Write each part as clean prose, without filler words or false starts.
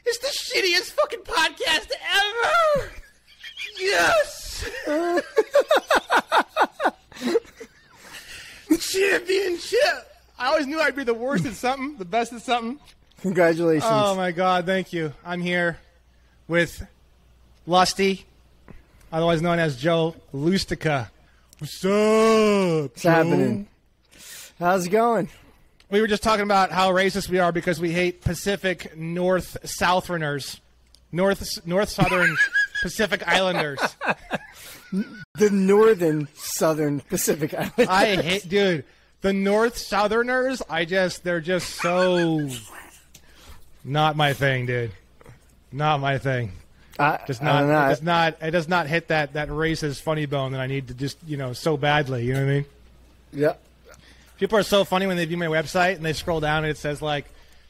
It's the shittiest fucking podcast ever. Yes. Championship. I always knew I'd be the worst at something, the best at something. Congratulations. Oh, my God. Thank you. I'm here with Lusty, otherwise known as Joe Lustica. What's up? What's happening? How's it going? We were just talking about how racist we are because we hate Pacific North-Southerners. North-Southern Pacific Islanders. The northern southern Pacific Islanders. I hate, dude, the North-Southerners, they're just so not my thing, dude. Not my thing. It does not hit that racist funny bone that I need to just, so badly. You know what I mean? Yeah. People are so funny when they view my website and they scroll down and it says like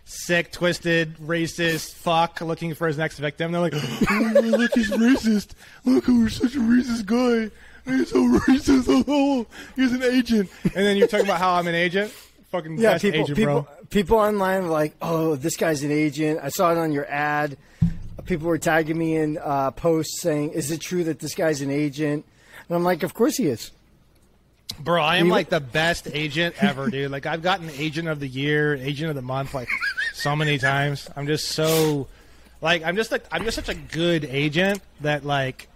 sick, twisted, racist, fuck, looking for his next victim. They're like, oh, look, he's racist. Look, we're such a racist guy. He's so racist. Oh, he's an agent. And then you're talking about how I'm an agent. Fucking best agent, bro. People online are like, oh, this guy's an agent. I saw it on your ad. People were tagging me in posts saying, is it true that this guy's an agent? And I'm like, of course he is. Bro, I am like the best agent ever, dude. Like, I've gotten agent of the year, agent of the month, like so many times. I'm just so, I'm just such a good agent that like,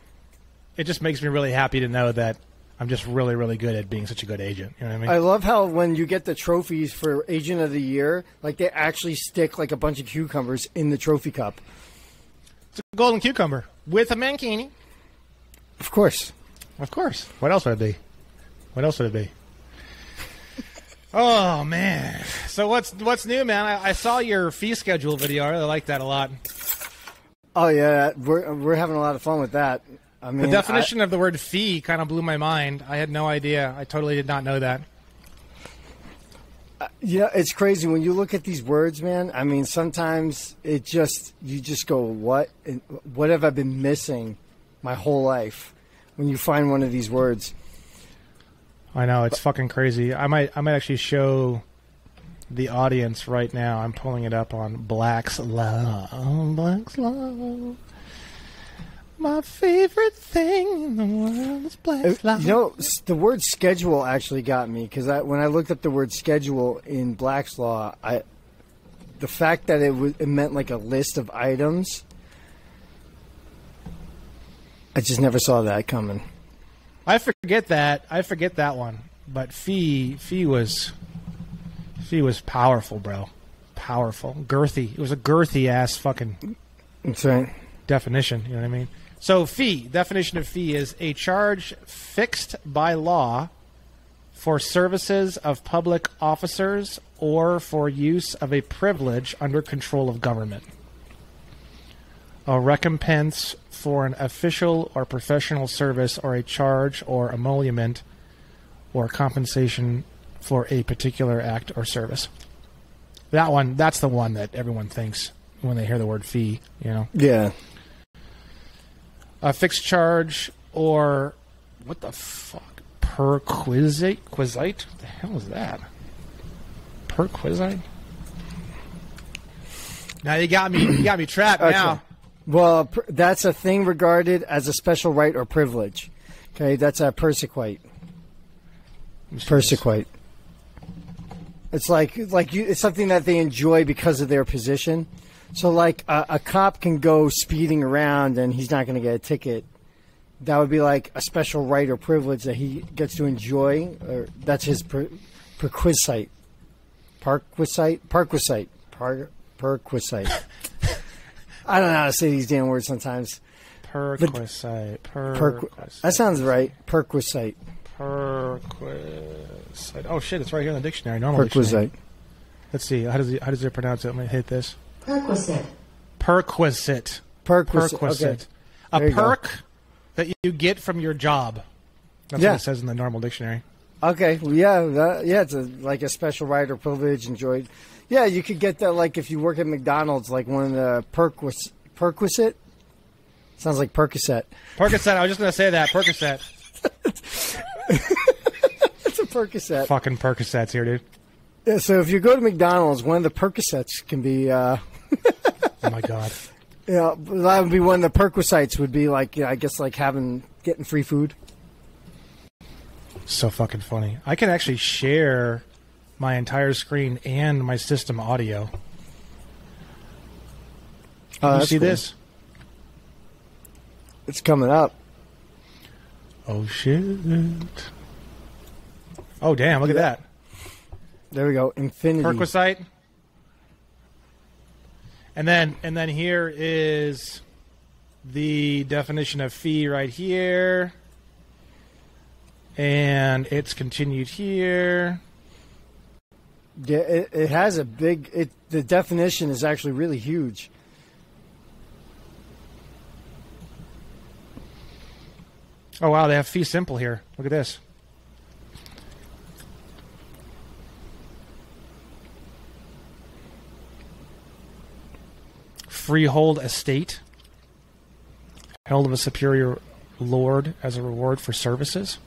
it just makes me really happy to know that I'm just really, really good at being such a good agent. You know what I mean? I love how when you get the trophies for agent of the year, like they actually stick like a bunch of cucumbers in the trophy cup. It's a golden cucumber with a mankini. Of course. Of course. What else would it be? What else would it be? Oh, man. So what's new, man? I saw your fee schedule video. I really like that a lot. Oh, yeah. We're having a lot of fun with that. I mean, the definition of the word fee kind of blew my mind. I had no idea. I totally did not know that. Yeah, it's crazy. When you look at these words, man, I mean, sometimes you just go, what have I been missing my whole life when you find one of these words? I know, it's fucking crazy. I might actually show the audience right now. I'm pulling it up on Black's Law. Black's Law. My favorite thing in the world is Black's Law. You know, the word schedule actually got me because when I looked up the word schedule in Black's Law, the fact that it meant like a list of items, I just never saw that coming. I forget that one. But fee was powerful, bro. Powerful. Girthy. It was a girthy ass fucking That's right. definition, you know what I mean? So definition of fee is a charge fixed by law for services of public officers or for use of a privilege under control of government. A recompense for an official or professional service or a charge or emolument or compensation for a particular act or service. That's the one that everyone thinks when they hear the word fee, you know? Yeah. A fixed charge or, what the fuck? Perquisite? What the hell is that? Perquisite? Now you got me trapped Okay. now. Well, that's a thing regarded as a special right or privilege. Okay, that's a persequite. Persequite. It's it's something that they enjoy because of their position. So, like a cop can go speeding around and he's not going to get a ticket. That would be like a special right or privilege that he gets to enjoy. Or that's his perquisite. Perquisite. I don't know how to say these damn words sometimes. Perquisite. That sounds right. Perquisite. Perquisite. Oh shit! It's right here in the dictionary. Normal dictionary. Let's see. How does it pronounce it? Let me hit this. Perquisite. Perquisite. Okay. A perk that you get from your job. That's what it says in the normal dictionary. Okay. Well, yeah. It's like a special right or privilege enjoyed. Yeah, you could get that like if you work at McDonald's, like one of the Perquisite. Sounds like Percocet. Percocet. I was just going to say that. Percocet. It's a Percocet. Fucking Percocets here, dude. Yeah, so if you go to McDonald's, one of the Percocets can be Oh my God. Yeah, that would be one of the perquisites. Would be like, I guess, like getting free food. So fucking funny. I can actually share my entire screen and my system audio. You see cool. This? It's coming up. Oh shit! Oh damn! Look at that. There we go. Infinity. Perquisite. And then here is the definition of fee right here. And it's continued here. Yeah, it has a big... the definition is actually really huge. Oh, wow, they have fee simple here. Look at this. Freehold estate, held of a superior lord as a reward for services.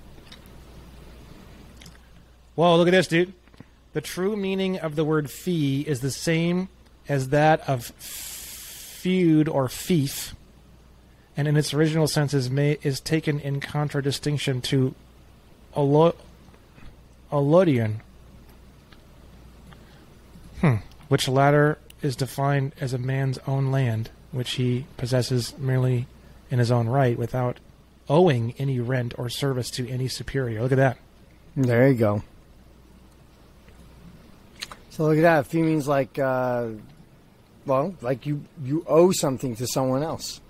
Whoa, look at this, dude. The true meaning of the word fee is the same as that of feud or fief, and in its original sense is taken in contradistinction to allodion, which latter is defined as a man's own land, which he possesses merely in his own right without owing any rent or service to any superior. Look at that. There you go. So look at that. Fee means like, like you owe something to someone else.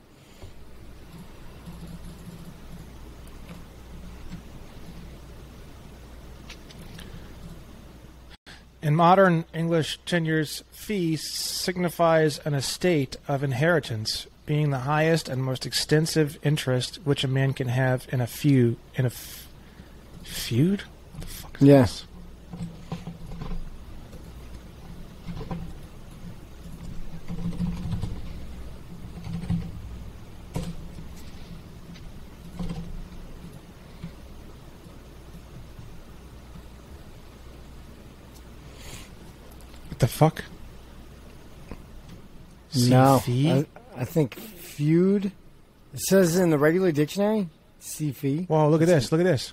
In modern English tenures, fee signifies an estate of inheritance, being the highest and most extensive interest which a man can have in a feud. Feud? What the fuck is this? The fuck? No, I think feud. It says in the regular dictionary, fee. Whoa, look at this. Look at this.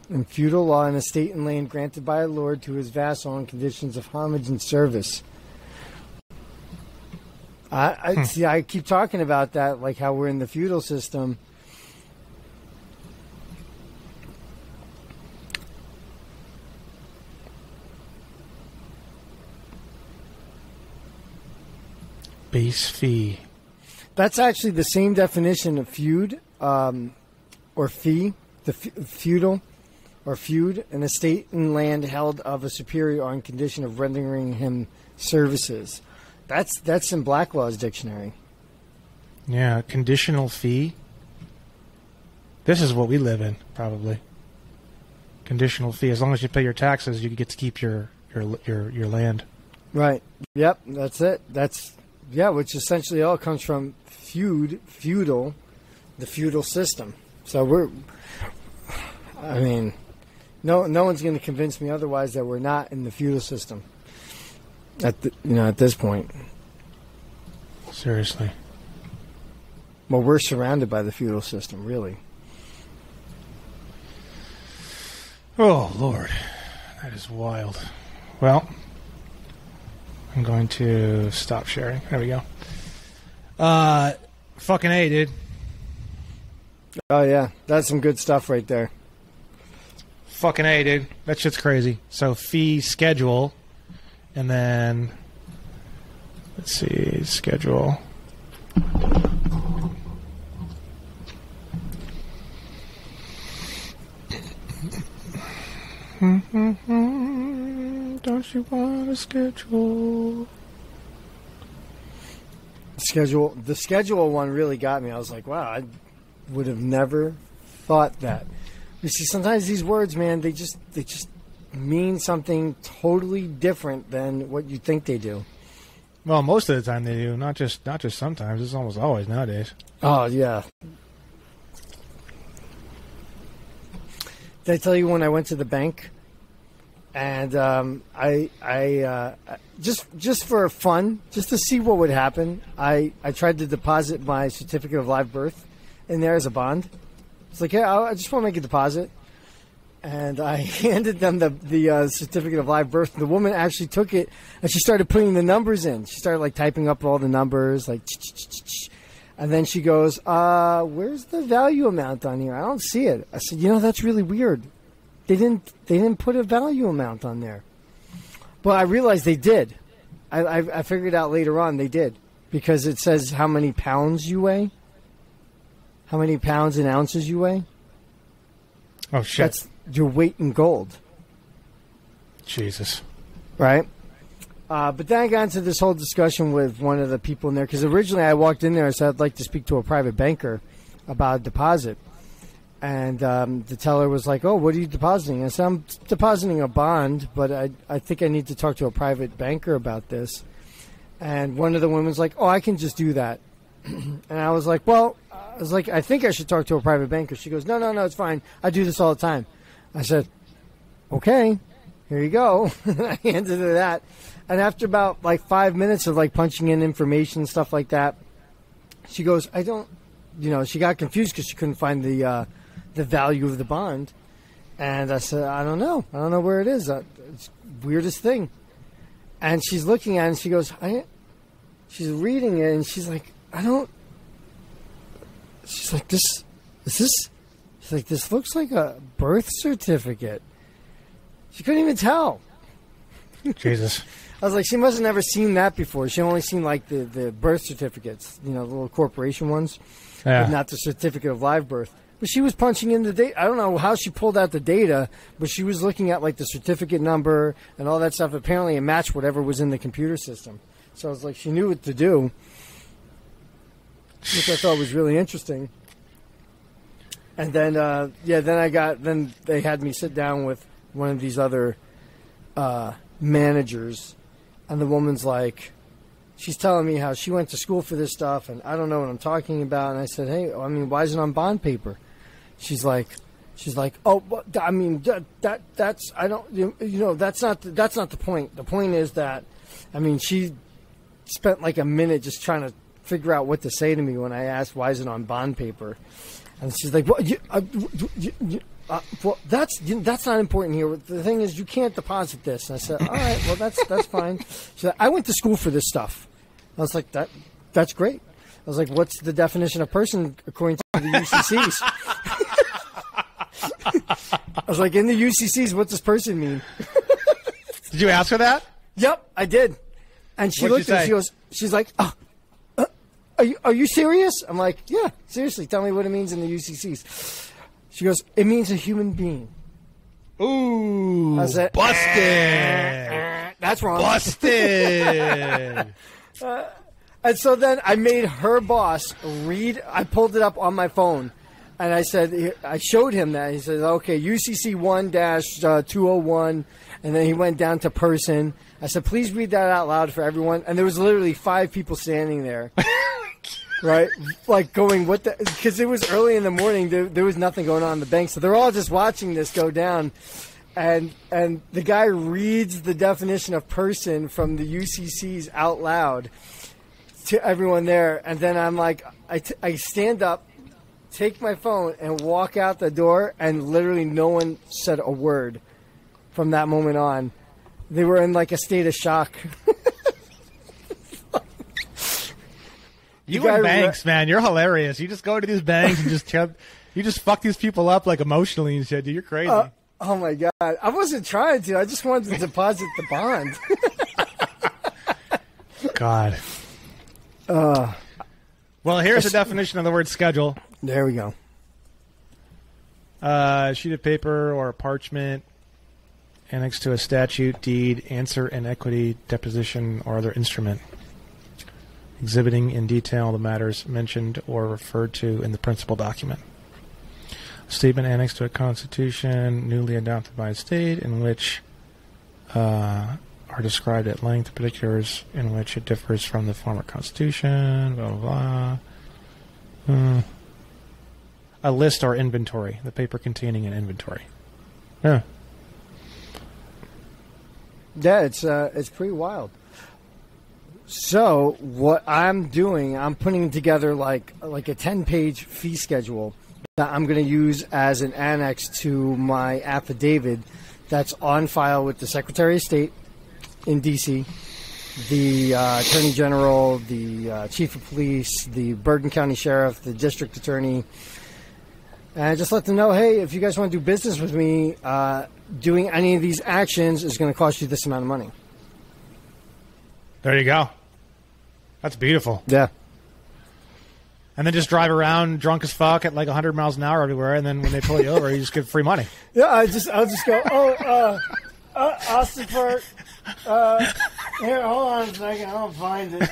In feudal law, an estate and land granted by a lord to his vassal on conditions of homage and service. See. I keep talking about that, like how we're in the feudal system. Base fee. That's actually the same definition of feud, or fee. The feudal, or feud, an estate and land held of a superior on condition of rendering him services. That's in Blacklaw's dictionary. Yeah, conditional fee. This is what we live in, probably. Conditional fee. As long as you pay your taxes, you get to keep your land. Right. Yep. That's it. Which essentially all comes from feudal, the feudal system. So no one's going to convince me otherwise that we're not in the feudal system. At this point. Seriously. Well, we're surrounded by the feudal system, really. Oh, Lord. That is wild. Well, I'm going to stop sharing. There we go. Fucking A, dude. Oh, yeah. That's some good stuff right there. Fucking A, dude. That shit's crazy. So, fee schedule. And then, let's see, schedule. Don't you want a schedule? The schedule one really got me. I was like, wow, I would have never thought that. You see, sometimes these words, man, they just mean something totally different than what you think they do. Well, most of the time they do, not just sometimes. It's almost always nowadays. Oh, yeah. Did I tell you when I went to the bank? And I just for fun, just to see what would happen, I tried to deposit my certificate of live birth in there as a bond. It's like, yeah, I just want to make a deposit. And I handed them the certificate of live birth. The woman actually took it, and she started putting the numbers in. She started, like, typing up all the numbers, like, and then she goes, where's the value amount on here? I don't see it. I said, that's really weird. They didn't put a value amount on there. But I realized they did. I figured out later on they did, because it says how many pounds you weigh, how many pounds and ounces you weigh. Oh, shit. That's your weight in gold. Jesus. Right? But then I got into this whole discussion with one of the people in there, because originally I walked in there and said I'd like to speak to a private banker about a deposit. And the teller was like, oh, what are you depositing? I said, I'm depositing a bond, but I think I need to talk to a private banker about this. And one of the women was like, oh, I can just do that. And I was like, I think I should talk to a private banker. She goes, no, it's fine. I do this all the time. I said, okay, here you go. I handed her that. And after about like 5 minutes of like punching in information and stuff like that, she goes, she got confused because she couldn't find the value of the bond. And I said, I don't know where it is. It's the weirdest thing. And she's looking at it and she goes, she's reading it and she's like, she's like, this looks like a birth certificate. She couldn't even tell. Jesus. I was like, she must have never seen that before. She only seen like the birth certificates, the little corporation ones, but not the certificate of live birth. But she was punching in the data. I don't know how she pulled out the data, but she was looking at like the certificate number and all that stuff. Apparently it matched whatever was in the computer system. So I was like, she knew what to do, which I thought was really interesting. And then, then they had me sit down with one of these other managers, and the woman's like, she's telling me how she went to school for this stuff, and I don't know what I'm talking about. And I said, hey, why is it on bond paper? She's like, oh, that's I don't, that's not the point. The point is that, she spent like a minute just trying to figure out what to say to me when I asked, why is it on bond paper? And she's like, well, that's not important here. The thing is, you can't deposit this. And I said, all right, well, that's fine. She's like, I went to school for this stuff. I was like, that's great. I was like, what's the definition of person according to the UCCs? I was like, in the UCCs, what does person mean? Did you ask her that? Yep, I did. And she looked at me, she's like, are you serious? I'm like, yeah, seriously, tell me what it means in the UCCs. She goes, it means a human being. Ooh, I said, busted. That's wrong. Busted. And so then I made her boss read. I pulled it up on my phone, and I said, I showed him that. He said, okay, UCC 1-201, and then he went down to person. I said, please read that out loud for everyone. And there was literally 5 people standing there. Right? Like going, what the, because it was early in the morning. There was nothing going on in the bank. So they're all just watching this go down. And the guy reads the definition of person from the UCCs out loud to everyone there. And then I'm like, I stand up, take my phone, and walk out the door. And literally no one said a word from that moment on. They were in like a state of shock. You and banks, man, you're hilarious. You just go to these banks and you just fuck these people up like emotionally and shit. Dude, you're crazy. Oh my god, I wasn't trying to. I just wanted to deposit the bond. God. Well, here's the definition of the word schedule. There we go. Sheet of paper or parchment annexed to a statute, deed, answer in equity, deposition, or other instrument, exhibiting in detail the matters mentioned or referred to in the principal document. A statement annexed to a constitution newly adopted by a state in which are described at length the particulars in which it differs from the former constitution, blah, blah, blah. A list or inventory, the paper containing an inventory. Yeah. Yeah, it's pretty wild. So what I'm doing, I'm putting together like a 10-page fee schedule that I'm going to use as an annex to my affidavit that's on file with the Secretary of State in D.C., the Attorney General, the Chief of Police, the Bergen County Sheriff, the District Attorney, and just let them know, hey, if you guys want to do business with me, doing any of these actions is going to cost you this amount of money. There you go. That's beautiful. Yeah. And then just drive around drunk as fuck at like 100 miles an hour everywhere, and then when they pull you over, you just get free money. Yeah, I'll just go, Austin Park, here, hold on a second, I'll find it.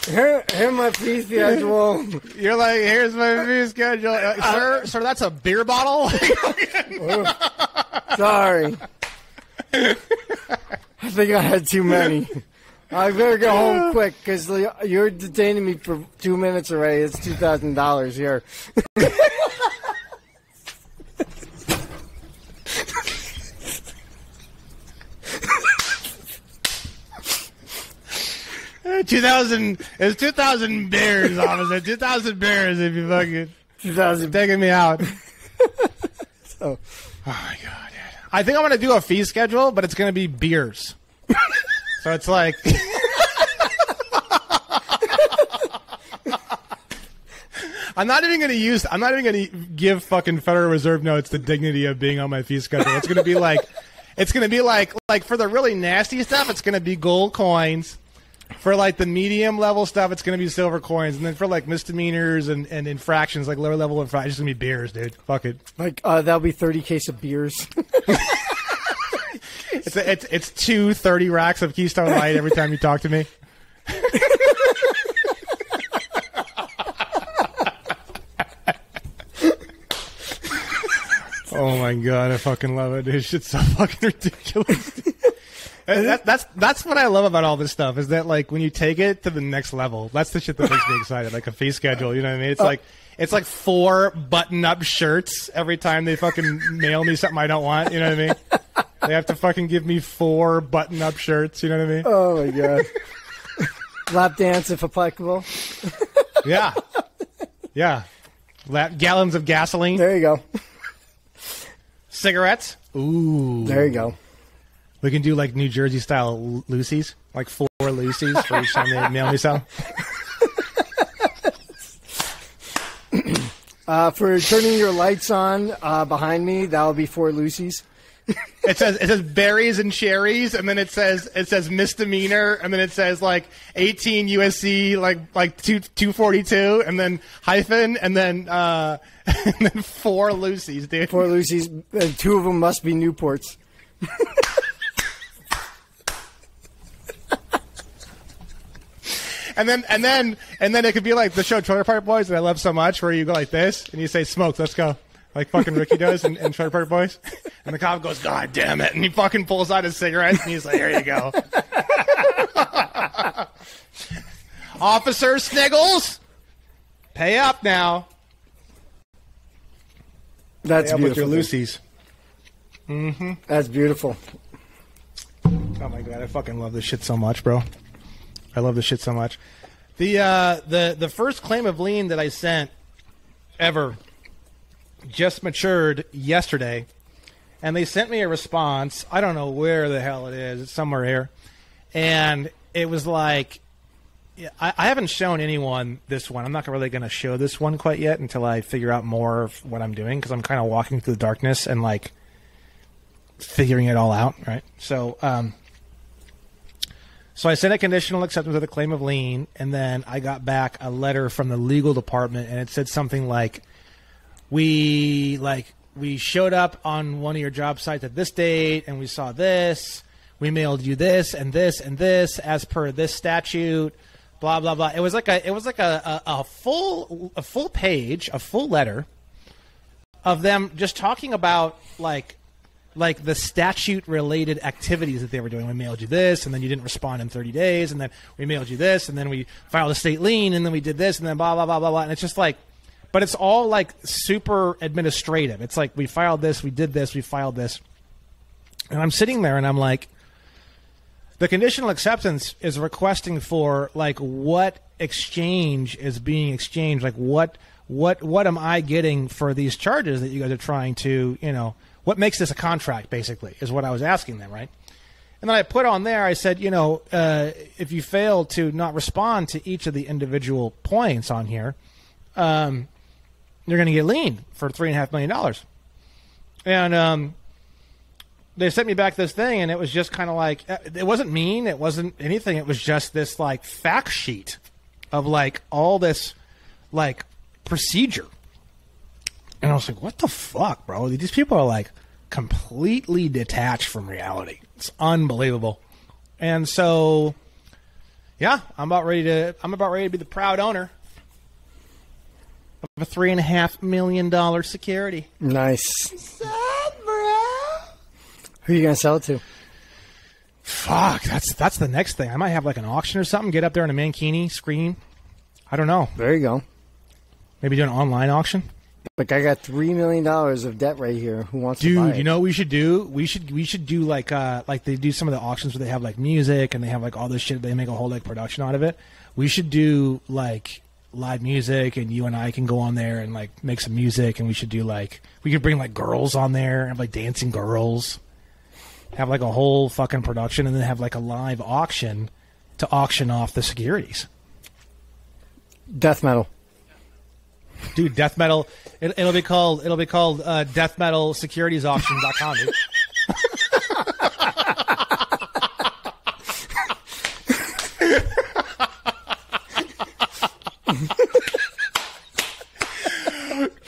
Here my fee schedule. You're like, here's my fee schedule. Sir, that's a beer bottle? Sorry. I think I had too many. I better go home quick because you're detaining me for 2 minutes already. It's $2,000 here. It's 2,000 beers, officer. 2,000 beers if you fucking 2,000 taking me out. Oh my god. I think I'm gonna do a fee schedule, but it's gonna be beers. So it's like I'm not even gonna give fucking Federal Reserve notes the dignity of being on my fee schedule. It's gonna be like for the really nasty stuff, it's gonna be gold coins. For like the medium level stuff, it's gonna be silver coins, and then for like misdemeanors and infractions, like lower level infractions, it's gonna be beers, dude. Fuck it. Like that'll be 30 cases of beers. It's 2 30 racks of Keystone Light every time you talk to me. Oh my god, I fucking love it. This shit's so fucking ridiculous. That's what I love about all this stuff is that like when you take it to the next level, that's the shit that makes me excited. Like a fee schedule, you know what I mean? It's like 4 button-up shirts every time they fucking mail me something I don't want. You know what I mean? They have to fucking give me 4 button-up shirts. You know what I mean? Oh my god! Lap dance if applicable. Yeah. Gallons of gasoline. There you go. Cigarettes. Ooh. There you go. We can do like New Jersey style Lucy's, like 4 Lucy's for each time they mail me some. For turning your lights on behind me, that'll be 4 Lucy's. It says berries and cherries, and then it says misdemeanor, and then it says like 18 USC like 242, and then hyphen, and then 4 Lucy's, dude. 4 Lucy's, and 2 of them must be Newports. And then it could be like the show Trailer Park Boys that I love so much, where you go like this and you say smoke, let's go, like fucking Ricky does in Trailer Park Boys, and the cop goes, God damn it, and he fucking pulls out his cigarettes and he's like, here you go. Officer Sniggles, pay up now. That's pay up beautiful. with your Lucy's. Mm-hmm. That's beautiful. Oh my god, I fucking love this shit so much, bro. I love this shit so much. The first claim of lien that I sent ever just matured yesterday, and they sent me a response. I don't know where the hell it is. It's somewhere here. And it was like, I haven't shown anyone this one. I'm not really going to show this one quite yet until I figure out more of what I'm doing, because I'm kind of walking through the darkness and like figuring it all out, right? So I sent a conditional acceptance of the claim of lien, and then I got back a letter from the legal department, and it said something like, we showed up on one of your job sites at this date, and we saw this. We mailed you this and this and this as per this statute. Blah blah blah. It was like a full page, a full letter of them just talking about like the statute-related activities that they were doing. We mailed you this, and then you didn't respond in 30 days, and then we mailed you this, and then we filed a state lien, and then we did this, and then blah, blah, blah, blah, blah. And it's just like, But it's all like super administrative. It's like we filed this, we did this, we filed this. And I'm sitting there and I'm like, the conditional acceptance is requesting for like what exchange is being exchanged, like what am I getting for these charges that you guys are trying to, what makes this a contract, basically, is what I was asking them, right? And then I put on there, I said, if you fail to not respond to each of the individual points on here, you're going to get lien for $3.5 million. And they sent me back this thing, and it was just kind of like, it wasn't mean, it wasn't anything, it was just this like fact sheet of like all this like procedure. And I was like, what the fuck, bro? These people are like completely detached from reality. It's unbelievable. And so, yeah, I'm about ready to be the proud owner of a $3.5 million security. Nice. What's up, bro? Who are you gonna sell it to? Fuck, that's the next thing. I might have like an auction or something. Get up there in a mankini, screen. I don't know. There you go. Maybe do an online auction. Like I got $3 million of debt right here. Who wants to buy it? Dude, you know what we should do? We should do like they do some of the auctions where they have like music and they have like all this shit. They make a whole like production out of it. We should do like live music, and you and I can go on there and like make some music. And we should do like we could bring like girls on there, have like dancing girls, have like a whole fucking production, and then have like a live auction to auction off the securities. Death metal. Dude, death metal. It'll be called deathmetalsecuritiesauction.com, dude.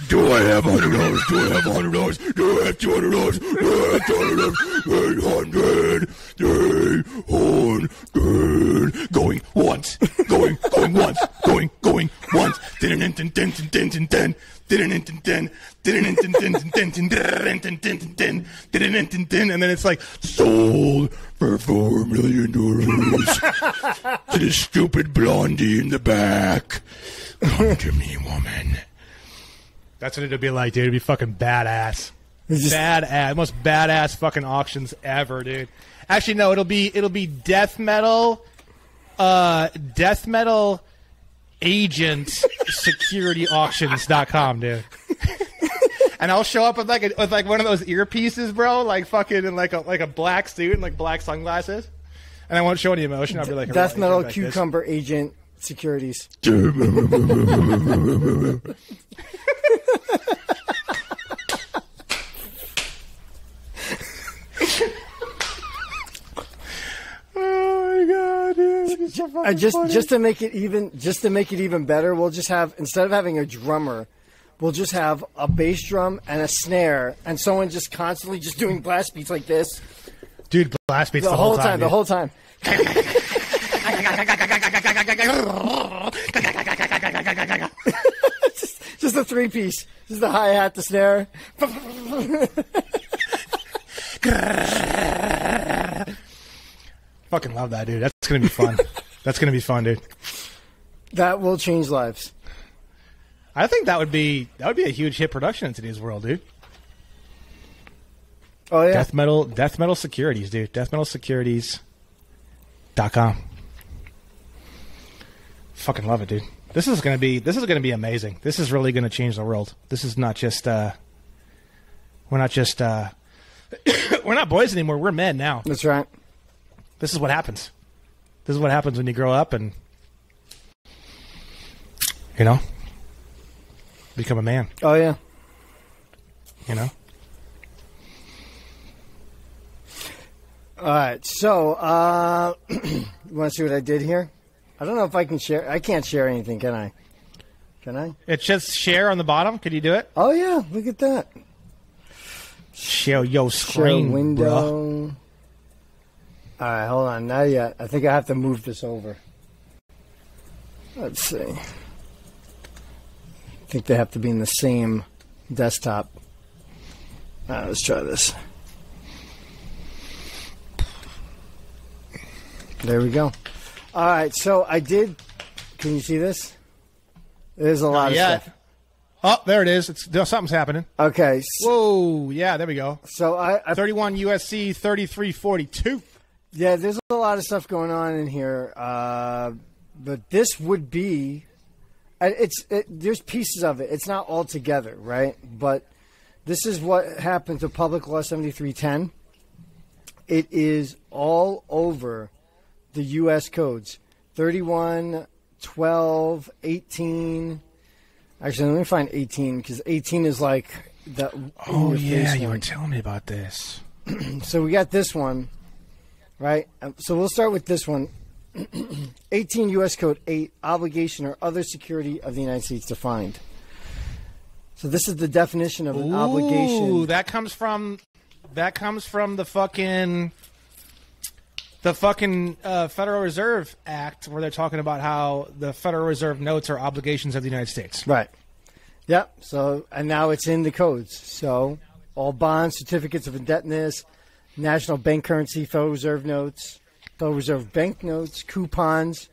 Do I have $100? Do I have $100? Do I have $200? Do I have $200? 800, 300, going once, going once, going once. And then it's like sold for $4 million to the stupid blondie in the back. Come to me, woman. That's what it'll be like, dude. It'll be fucking badass. Badass. Most badass fucking auctions ever, dude. Actually, no, it'll be death metal agent securityauctions.com, dude. And I'll show up with like one of those earpieces, bro, like fucking in like a black suit and like black sunglasses. And I won't show any emotion. I'll be like Death metal like cucumber agent securities. Oh my god, dude! Just to make it even better, we'll just have, instead of having a drummer, we'll just have a bass drum and a snare, and someone just constantly just doing blast beats like this. Dude, blast beats the whole time. The whole time. just a 3-piece. Just the hi-hat, the snare. Fucking love that, dude. That's gonna be fun. That's gonna be fun, dude. That will change lives. I think that would be a huge hit production in today's world, dude. Oh yeah. Death metal securities, dude. Deathmetalsecurities.com. Fucking love it, dude. This is gonna be amazing. This is really gonna change the world. This is not just we're not boys anymore. We're men now. That's right. This is what happens. This is what happens when you grow up and, become a man. Oh, yeah. All right. So, you want to see what I did here? I don't know if I can share. I can't share anything, can I? Can I? It says share on the bottom. Can you do it? Oh, yeah. Look at that. Share your screen, share window. Bruh. All right, hold on. Not yet. I think I have to move this over. Let's see. I think they have to be in the same desktop. All right, let's try this. There we go. All right, so I did. Can you see this? There's a lot of stuff. Oh, there it is. Something's happening. Okay. Whoa, yeah, there we go. So I 31 USC 3342. Yeah, there's a lot of stuff going on in here, but this would be. There's pieces of it. It's not all together, right? But this is what happened to Public Law 7310. It is all over the U.S. codes. 31, 12, 18. Actually, let me find 18 because 18 is like the. Oh yeah, you were telling me about this. So we got this one, right? So we'll start with this one. 18 U.S. Code 8, obligation or other security of the United States defined. So this is the definition of an obligation. Ooh, that comes from the fucking Federal Reserve Act, where they're talking about how the Federal Reserve notes are obligations of the United States. Right. Yep. So, and now it's in the codes. So all bonds, certificates of indebtedness, national bank currency, Federal Reserve notes, Federal Reserve bank notes, coupons.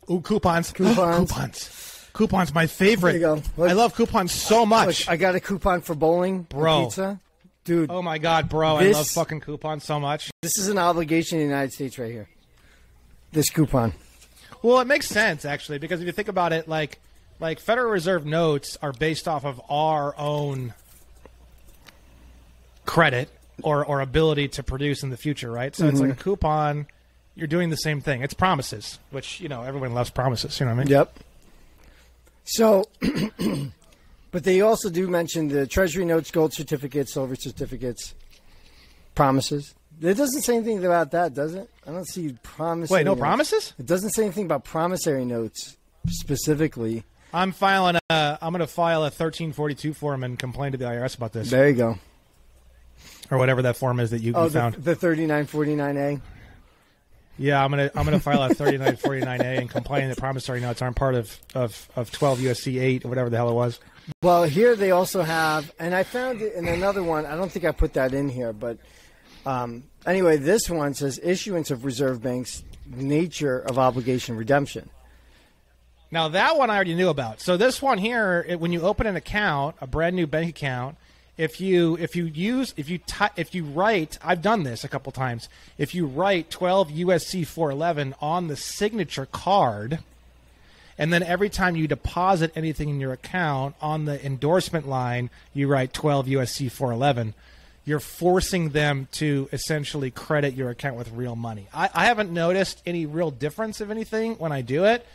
Ooh, coupons. Coupons. Coupons, my favorite. There you go. I love coupons so much. Look, I got a coupon for bowling, bro. Pizza. Dude. Oh my God, bro. I love fucking coupons so much. This is an obligation in the United States right here. This coupon. Well, it makes sense, actually, because if you think about it, like Federal Reserve notes are based off of our own credit or ability to produce in the future, right? So it's like a coupon. You're doing the same thing. It's promises, which, everyone loves promises. You know what I mean? Yep. So, but they also do mention the Treasury notes, gold certificates, silver certificates, promises. It doesn't say anything about that, does it? I don't see promises. Wait, no promises? It doesn't say anything about promissory notes specifically. I'm going to file a 1342 form and complain to the IRS about this. There you go. Or whatever that form is that you found. The 3949A. Yeah, I'm gonna file a 3949A and complain that promissory notes aren't part of 12 USC 8 or whatever the hell it was. Well, here they also have, and I found it in another one. I don't think I put that in here, but anyway, this one says issuance of reserve banks, nature of obligation redemption. Now that one I already knew about. So this one here, when you open an account, a brand new bank account, if you write, I've done this a couple times. If you write 12 USC 411 on the signature card, and then every time you deposit anything in your account on the endorsement line, you write 12 USC 411. You're forcing them to essentially credit your account with real money. I haven't noticed any real difference of anything when I do it,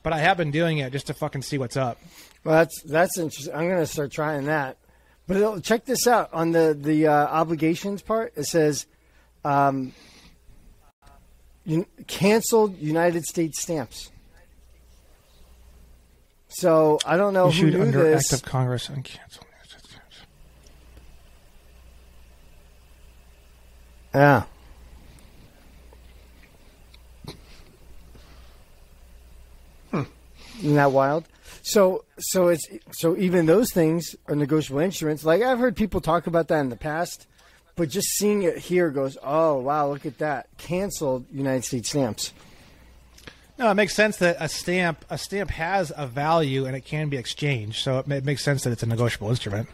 but I have been doing it just to fucking see what's up. Well, that's interesting. I'm going to start trying that. But check this out. On the obligations part, it says canceled United States stamps. So I don't know Issued who knew under this. Act of Congress and canceled United States stamps. Yeah. Isn't that wild? So even those things are negotiable instruments. Like I've heard people talk about that in the past, but just seeing it here goes, oh wow, look at that, canceled United States stamps. No, it makes sense that a stamp has a value and it can be exchanged. So it makes sense that it's a negotiable instrument.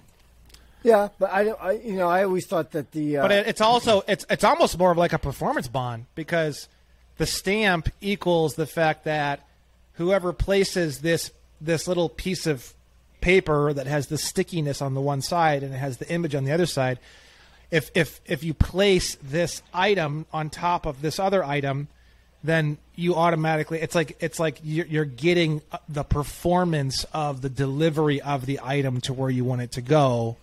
Yeah, but I always thought that the but it's also it's almost more of like a performance bond, because the stamp equals the fact that whoever places this little piece of paper that has the stickiness on the one side and it has the image on the other side, if you place this item on top of this other item, then you automatically it's like you're getting the performance of the delivery of the item to where you want it to go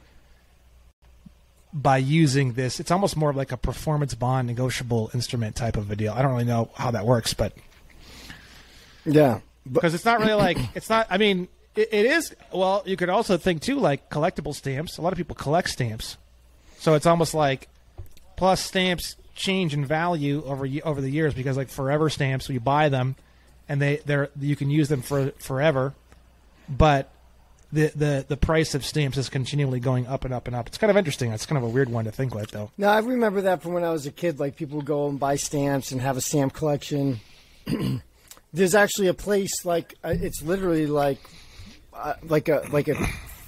by using this. It's almost more of like a performance bond negotiable instrument type of a deal. I don't really know how that works, but yeah. Because it's not really like, it's not, I mean, it is, well, you could also think too, like collectible stamps. A lot of people collect stamps. So it's almost like, plus stamps change in value over the years, because like forever stamps, you buy them and you can use them for forever, but the price of stamps is continually going up and up and up. It's kind of interesting. It's kind of a weird one to think with, though. No, I remember that from when I was a kid. Like people would go and buy stamps and have a stamp collection. There's actually a place it's literally like a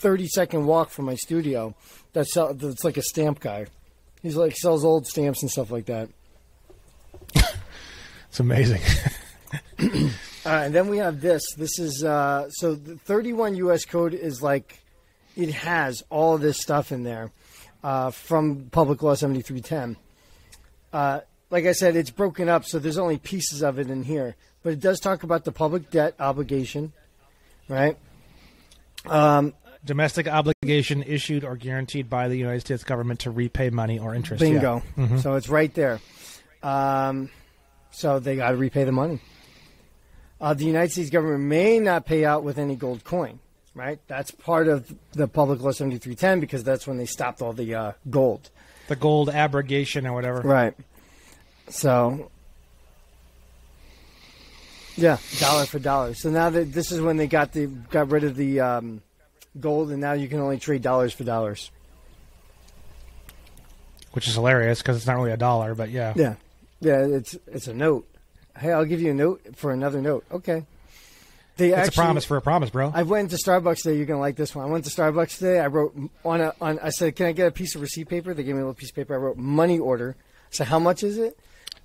30-second walk from my studio. That's like a stamp guy. He's like sells old stamps and stuff like that. It's amazing. And then we have this. This is so the 31 U.S. code is like it has all of this stuff in there from Public Law 7310. Like I said, it's broken up, so there's only pieces of it in here. But it does talk about the public debt obligation, right? Domestic obligation issued or guaranteed by the United States government to repay money or interest. Bingo. Yeah. Mm-hmm. So it's right there. So they got to repay the money. The United States government may not pay out with any gold coin, right? That's part of the Public Law 7310 because that's when they stopped all the gold. The gold abrogation or whatever. Right. So, yeah, dollar for dollar. So now that this is when they got rid of the gold, and now you can only trade dollars for dollars. Which is hilarious because it's not really a dollar, but yeah. Yeah. Yeah, it's a note. Hey, I'll give you a note for another note. Okay. It's a promise for a promise, bro. I went to Starbucks today. You're going to like this one. I went to Starbucks today. I wrote I said, can I get a piece of receipt paper? They gave me a little piece of paper. I wrote money order. I said, how much is it?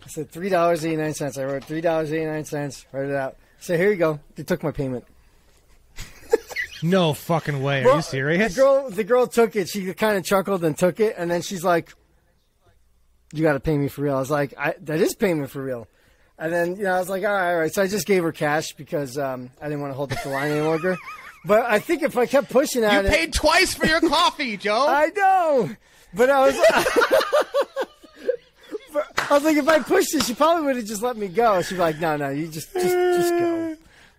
I said, $3.89. I wrote $3.89. Write it out. I said, here you go. They took my payment. No fucking way. Are you serious? The girl took it. She kind of chuckled and took it. And then she's like, you got to pay me for real. I was like, that is payment for real. And then, I was like, all right. So I just gave her cash because I didn't want to hold up the line any longer. But I think if I kept pushing at You paid twice for your coffee, Joe. I know. But I was like, if I pushed it, she probably would have just let me go. She'd be like, no, you just go.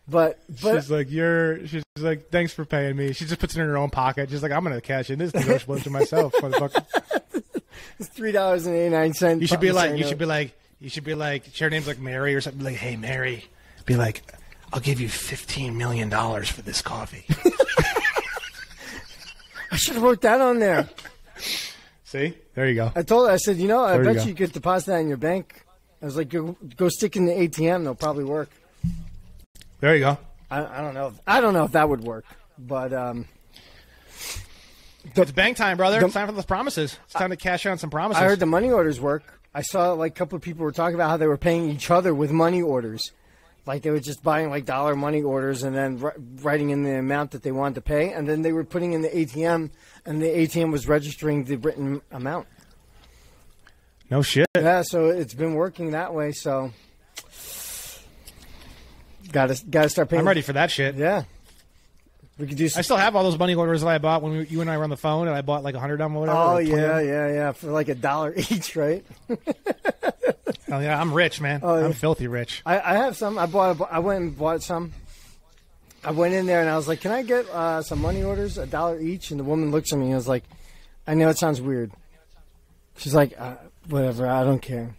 But she's like, thanks for paying me. She just puts it in her own pocket. She's like, I'm going to cash in this negotiable to myself, motherfucker. It's $3.89. You should be like, her name's like Mary or something. Like, hey, Mary. Be like, I'll give you $15 million for this coffee. I should have wrote that on there. See? There you go. I told her, I said, I bet you could deposit that in your bank. I was like, go stick in the ATM. They'll probably work. There you go. I don't know. I don't know if that would work. But it's bank time, brother. It's time for those promises. It's time to cash on some promises. I heard the money orders work. I saw like a couple of people were talking about how they were paying each other with money orders. Like they were just buying like dollar money orders and then writing in the amount that they wanted to pay. And then they were putting in the ATM and the ATM was registering the written amount. No shit. Yeah, so it's been working that way. So gotta start paying. I'm ready for that shit. Yeah. We could do. I still have all those money orders that I bought when you and I were on the phone, and I bought like 100 of them or whatever. Oh yeah, for like $1 each, right? Hell yeah, I'm rich, man. Oh, yeah. I'm filthy rich. I have some. I went and bought some. I went in there and I was like, "Can I get some money orders, $1 each?" And the woman looks at me and was like, "I know it sounds weird." She's like, "Whatever, I don't care.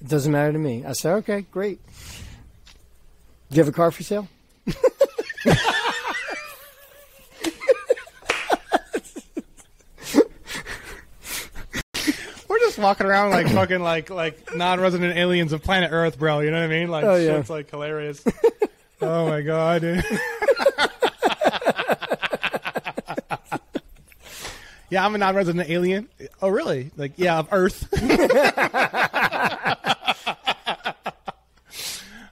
It doesn't matter to me." I said, "Okay, great. Do you have a car for sale?" Walking around like fucking like non-resident aliens of planet Earth, bro. You know what I mean? Like, shit's like hilarious. Oh my god, dude. Yeah, I'm a non-resident alien. Oh, really? Like, yeah, of Earth.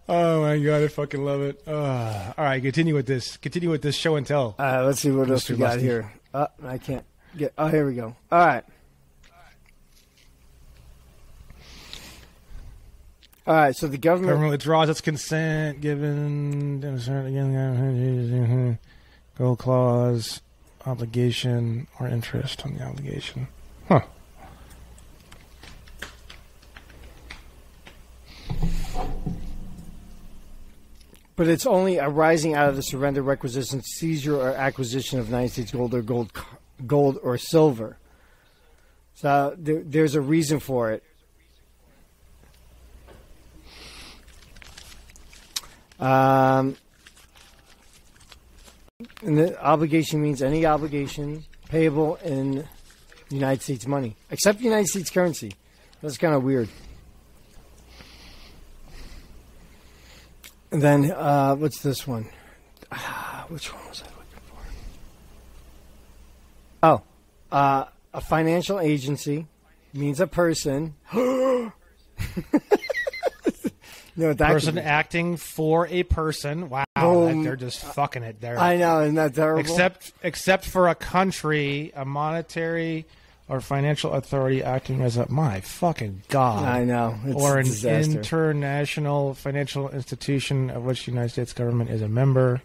Oh my god, I fucking love it. All right, continue with this show and tell. Let's see what else we got here. I can't get. Oh, here we go. All right. All right, so the government withdraws its consent given gold clause, obligation, or interest on the obligation. Huh. But it's only arising out of the surrender, requisition, seizure, or acquisition of United States gold or silver. So there's a reason for it. And the obligation means any obligation payable in United States money, except United States currency. That's kind of weird. And then, what's this one? Which one was I looking Oh, a financial agency means a person. No, that person acting for a person. Wow, they're just fucking it there. I know, isn't that terrible? Except for a country, a monetary or financial authority acting as a my fucking god. I know, or an disaster. International financial institution of which the United States government is a member.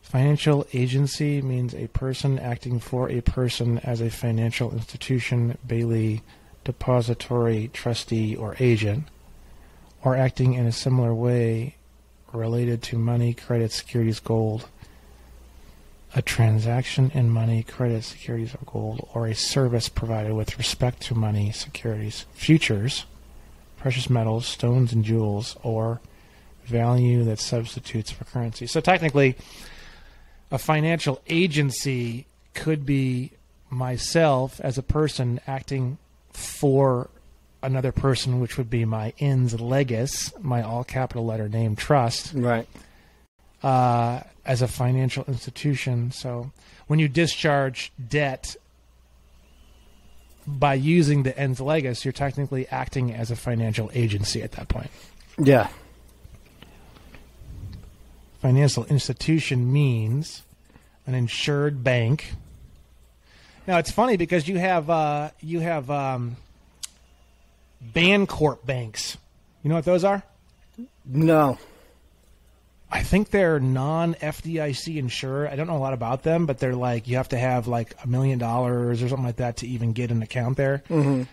Financial agency means a person acting for a person as a financial institution, bailee, depository, trustee, or agent, or acting in a similar way related to money, credit, securities, gold, a transaction in money, credit, securities, or gold, or a service provided with respect to money, securities, futures, precious metals, stones and jewels, or value that substitutes for currency. So technically, a financial agency could be myself as a person acting for another person, which would be my ins legis, my all capital letter name trust, right? As a financial institution. So when you discharge debt by using the ens legis, you're technically acting as a financial agency at that point. Yeah. Financial institution means an insured bank. Now it's funny because you have Bancorp banks. You know what those are? No. I think they're non-FDIC insured. I don't know a lot about them, but they're like you have to have like $1 million or something like that to even get an account there. Mm-hmm.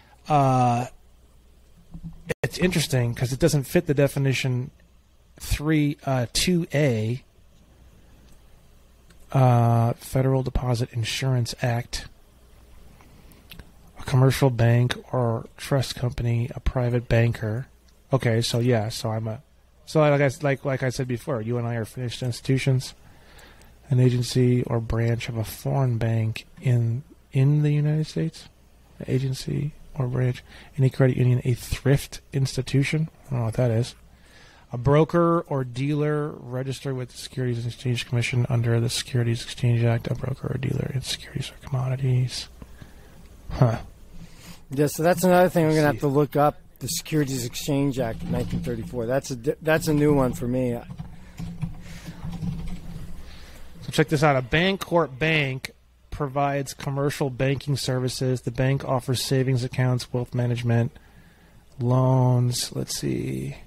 It's interesting because it doesn't fit the definition 2A, Federal Deposit Insurance Act. A commercial bank or trust company, a private banker. Okay, so yeah, like I said before, you and I are financial institutions, an agency or branch of a foreign bank in the United States, an agency or branch, any credit union, a thrift institution. I don't know what that is. A broker or dealer registered with the Securities and Exchange Commission under the Securities Exchange Act, a broker or dealer in securities or commodities. Huh. Yeah, so that's another thing we're going to have to look up, the Securities Exchange Act of 1934. That's a new one for me. So check this out. A Bancorp bank provides commercial banking services. The bank offers savings accounts, wealth management, loans. Let's see.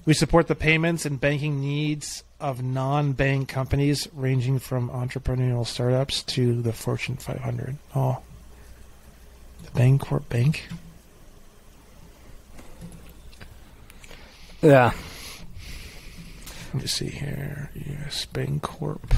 We support the payments and banking needs of non-bank companies ranging from entrepreneurial startups to the Fortune 500. Oh, the Bancorp Bank? Yeah. Let me see here. Yes, Bancorp.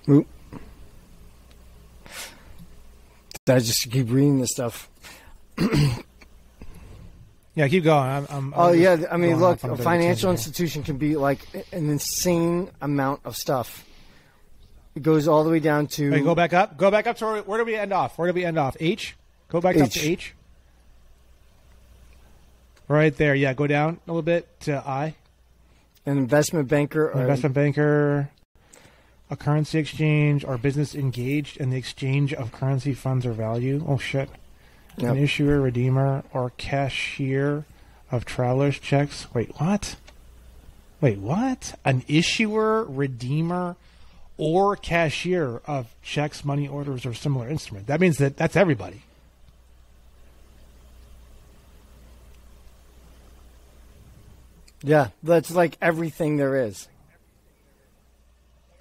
Oop. I just keep reading this stuff. Yeah, keep going. I mean, look, a financial institution can be like an insane amount of stuff. It goes all the way down to... Wait, go back up. Go back up to where do we end off? H? Go back up to H. Right there. Yeah, go down a little bit to I. An investment banker. A currency exchange or business engaged in the exchange of currency, funds, or value. Oh, shit. Yep. An issuer, redeemer, or cashier of traveler's checks. Wait, what? An issuer, redeemer, or cashier of checks, money orders, or similar instrument. That means that's everybody. Yeah, that's like everything there is.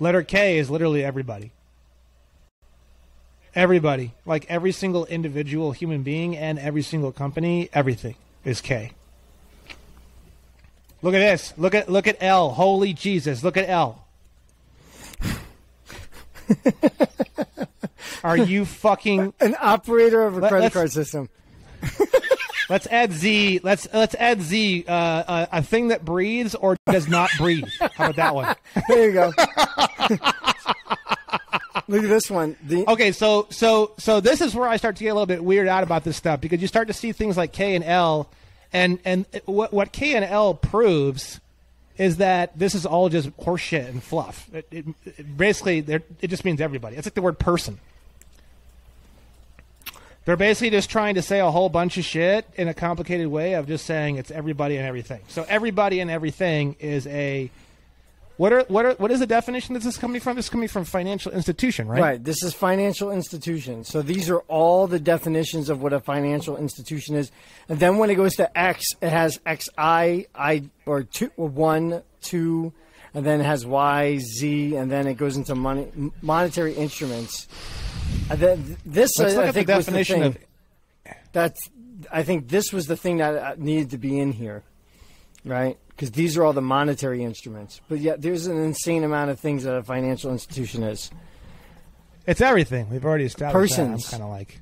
Letter K is literally everybody. Everybody. Like every single individual human being and every single company, everything is K. Look at this. Look at L. Holy Jesus. Look at L. Are you fucking... An operator of a credit card system. Let's add Z. Let's add Z. A thing that breathes or does not breathe. How about that one? There you go. Look at this one. Okay, so this is where I start to get a little bit weirded out about this stuff, because you start to see things like K and L, and what K and L proves is that this is all just horseshit and fluff. It basically, it just means everybody. It's like the word person. They're basically just trying to say a whole bunch of shit in a complicated way of just saying it's everybody and everything. So everybody and everything is a... What is the definition that this is coming from? This is coming from financial institution, right? Right. This is financial institution. So these are all the definitions of what a financial institution is. And then when it goes to X, it has XI, or 2, or 1, 2, and then it has Y, Z, and then it goes into monetary instruments. And then this, I think, was the thing. I think this was the thing that needed to be in here, right? Because these are all the monetary instruments. But yet there's an insane amount of things that a financial institution is. It's everything. We've already established Persons. that. I'm kind of like...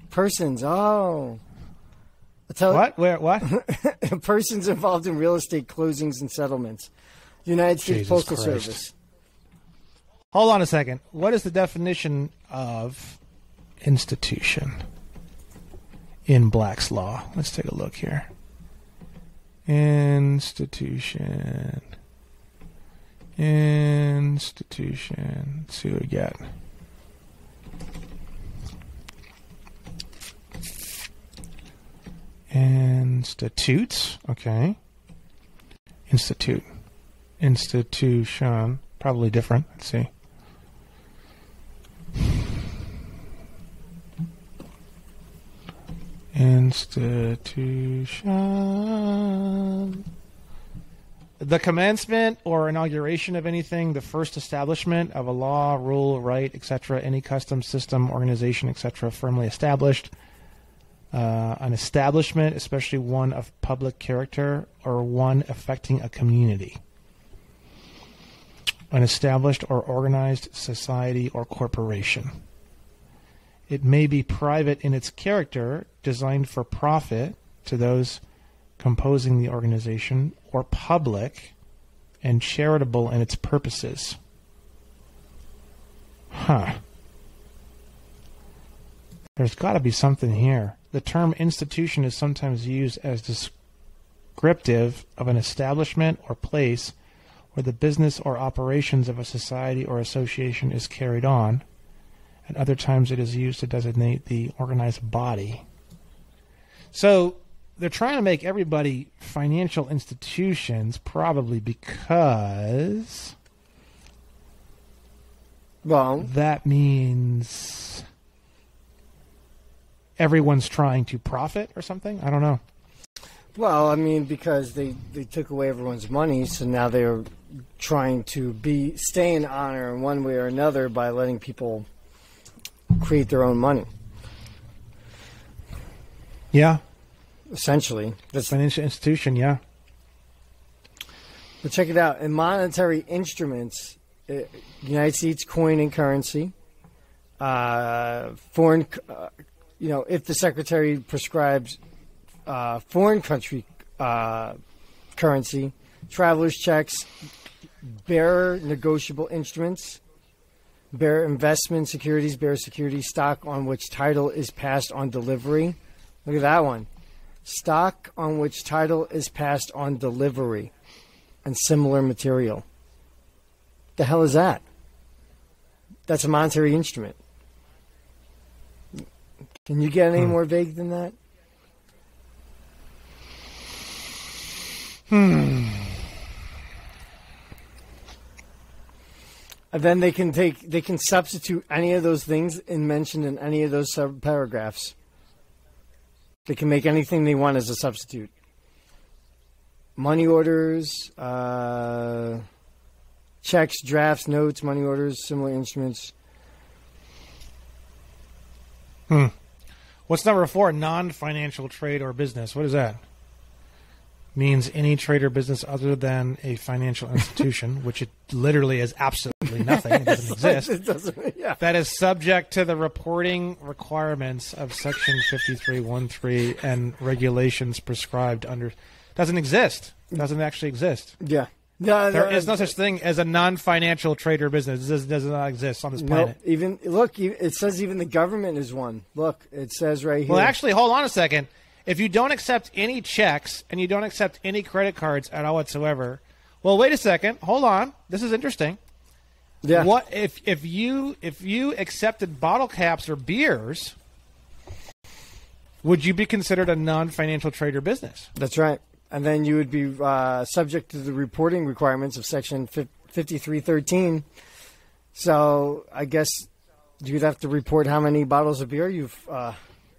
Persons. Oh. What? Where? What? Persons involved in real estate closings and settlements. United States Jesus Postal Christ. Service. Hold on a second. What is the definition of institution in Black's Law? Let's take a look here. Institution. Let's see what we get. Institutes. Okay. Institute. Institution. Probably different. Let's see. Institution. The commencement or inauguration of anything, the first establishment of a law, rule, right, etc., any custom, system, organization, etc., firmly established. An establishment, especially one of public character or one affecting a community. An established or organized society or corporation. It may be private in its character, designed for profit to those composing the organization, or public and charitable in its purposes. There's got to be something here. The term institution is sometimes used as descriptive of an establishment or place where the business or operations of a society or association is carried on. At other times it is used to designate the organized body. So they're trying to make everybody financial institutions, probably because that means everyone's trying to profit or something? I don't know. Well, I mean, because they took away everyone's money, so now they're trying to stay in honor in one way or another by letting people create their own money. Yeah. Essentially. That's financial institution, yeah. But check it out. In monetary instruments, United States coin and currency, foreign, if the secretary prescribes foreign country currency, traveler's checks, bearer negotiable instruments, bearer investment securities, bearer securities, stock on which title is passed on delivery. Look at that one. Stock on which title is passed on delivery and similar material. The hell is that? That's a monetary instrument. Can you get any more vague than that? And then they can substitute any of those things mentioned in any of those paragraphs. They can make anything they want as a substitute. Money orders, checks, drafts, notes, money orders, similar instruments. What's number 4? Non-financial trade or business. What is that? means any trade or business other than a financial institution, which it literally is absolutely nothing. It doesn't exist. It doesn't, yeah. That is subject to the reporting requirements of Section 5313 and regulations prescribed under. Doesn't exist. Doesn't actually exist. Yeah. No, there is no such thing as a non-financial trade or business. This does not exist on this planet. Even look, it says even the government is one. Look, it says right here. Well, actually, hold on a second. If you don't accept any checks and you don't accept any credit cards at all whatsoever, well, wait a second. Hold on. This is interesting. Yeah. What if you accepted bottle caps or beers? Would you be considered a non-financial trade or business? That's right. And then you would be subject to the reporting requirements of Section 5313. So I guess you'd have to report how many bottles of beer you've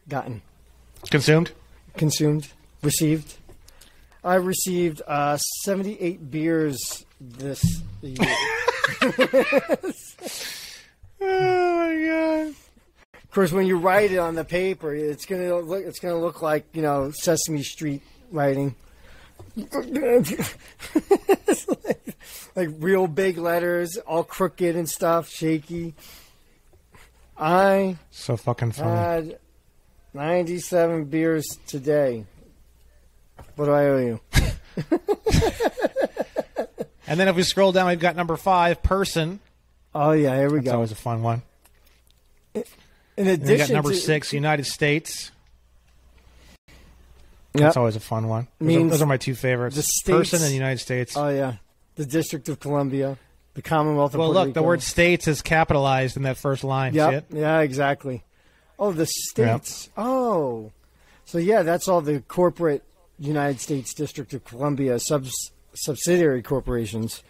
gotten. Consumed? Received. I received 78 beers this year. Oh, my God. Of course, when you write it on the paper, it's gonna look like, Sesame Street writing. like real big letters, all crooked and stuff, shaky. I so fucking funny. Had 97 beers today. What do I owe you? And then if we scroll down, we've got number 5, person. Oh yeah, here we go. That's always a fun one. In addition, we got number 6, United States. That's always a fun one. Those are my two favorites. The states, person and the United States. Oh, yeah. The District of Columbia. The Commonwealth of Puerto Rico. Well, look, the word states is capitalized in that first line. Yep. See it? Yeah, exactly. Oh, the states. Yep. Oh. So, yeah, that's all the corporate United States District of Columbia subsidiary corporations.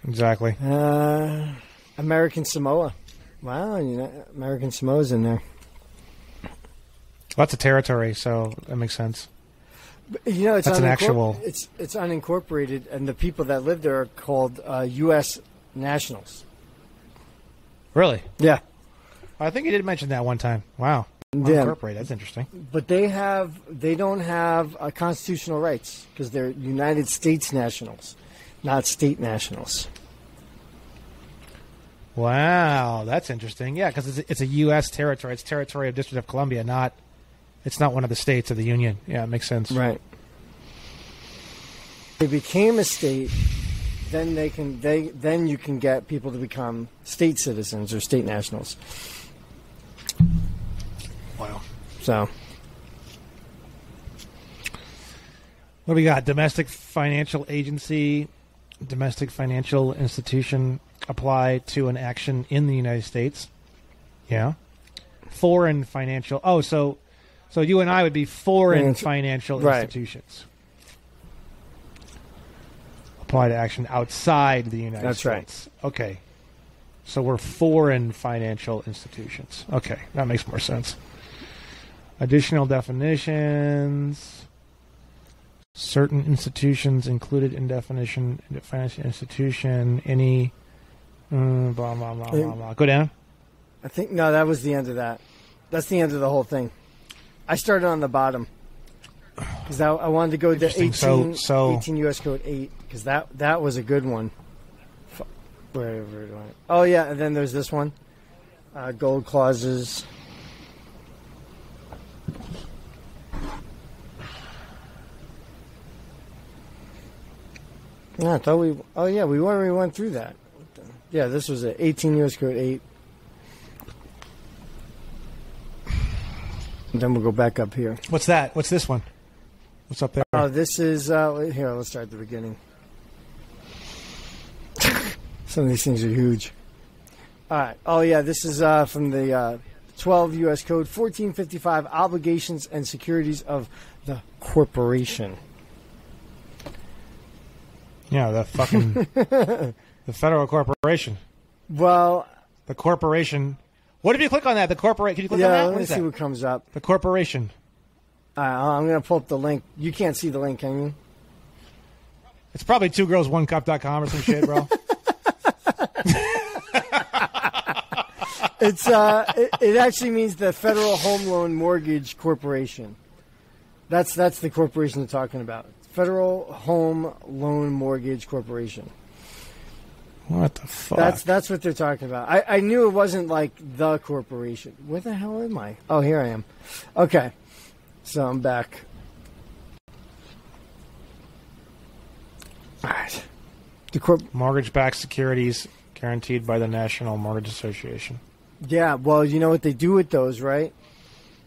Exactly. American Samoa. Wow, American Samoa's in there. Lots of territory, so that makes sense. It's that's an actual. It's unincorporated, and the people that live there are called U.S. nationals. Really? Yeah. I think you did mention that one time. Wow. Unincorporated. That's interesting. But they don't have constitutional rights because they're United States nationals, not state nationals. Wow, that's interesting. Yeah, because it's a U.S. territory. It's territory of District of Columbia, not. It's not one of the states of the Union. Yeah, it makes sense. Right. They became a state, then then you can get people to become state citizens or state nationals. Wow. So. What do we got? Domestic financial agency, domestic financial institution apply to an action in the United States. Yeah. Foreign financial. Oh, so you and I would be foreign financial institutions. Apply to action outside the United States. That's right. Okay. So we're foreign financial institutions. Okay, that makes more sense. Additional definitions. Certain institutions included in definition, financial institution, any blah, blah, blah, blah, blah. Go down. I think, no, that was the end of that. That's the end of the whole thing. I started on the bottom because I wanted to go to 18 U.S. Code 8 because that was a good one. Wherever do I? Oh, yeah, and then there's this one. Gold clauses. Yeah, I thought we already went through that. Yeah, this was 18 U.S. Code 8. And then we'll go back up here. What's that? What's this one? What's up there? Oh, this is... here, let's start at the beginning. Some of these things are huge. All right. Oh, yeah, this is from the 12 U.S. Code 1455, Obligations and Securities of the Corporation. Yeah, the fucking... the federal corporation. Well... The corporation... What if you click on that? The corporate. Can you click on that? Yeah, let me see what comes up. The corporation. I'm going to pull up the link. You can't see the link, can you? It's probably 2girls1cup.com or some shit, bro. It actually means the Federal Home Loan Mortgage Corporation. That's the corporation they're talking about. Federal Home Loan Mortgage Corporation. What the fuck? That's what they're talking about. I knew it wasn't like the corporation. Where the hell am I? Oh, here I am. Okay. So I'm back. All right. Mortgage-backed securities guaranteed by the National Mortgage Association. Yeah, well, you know what they do with those, right?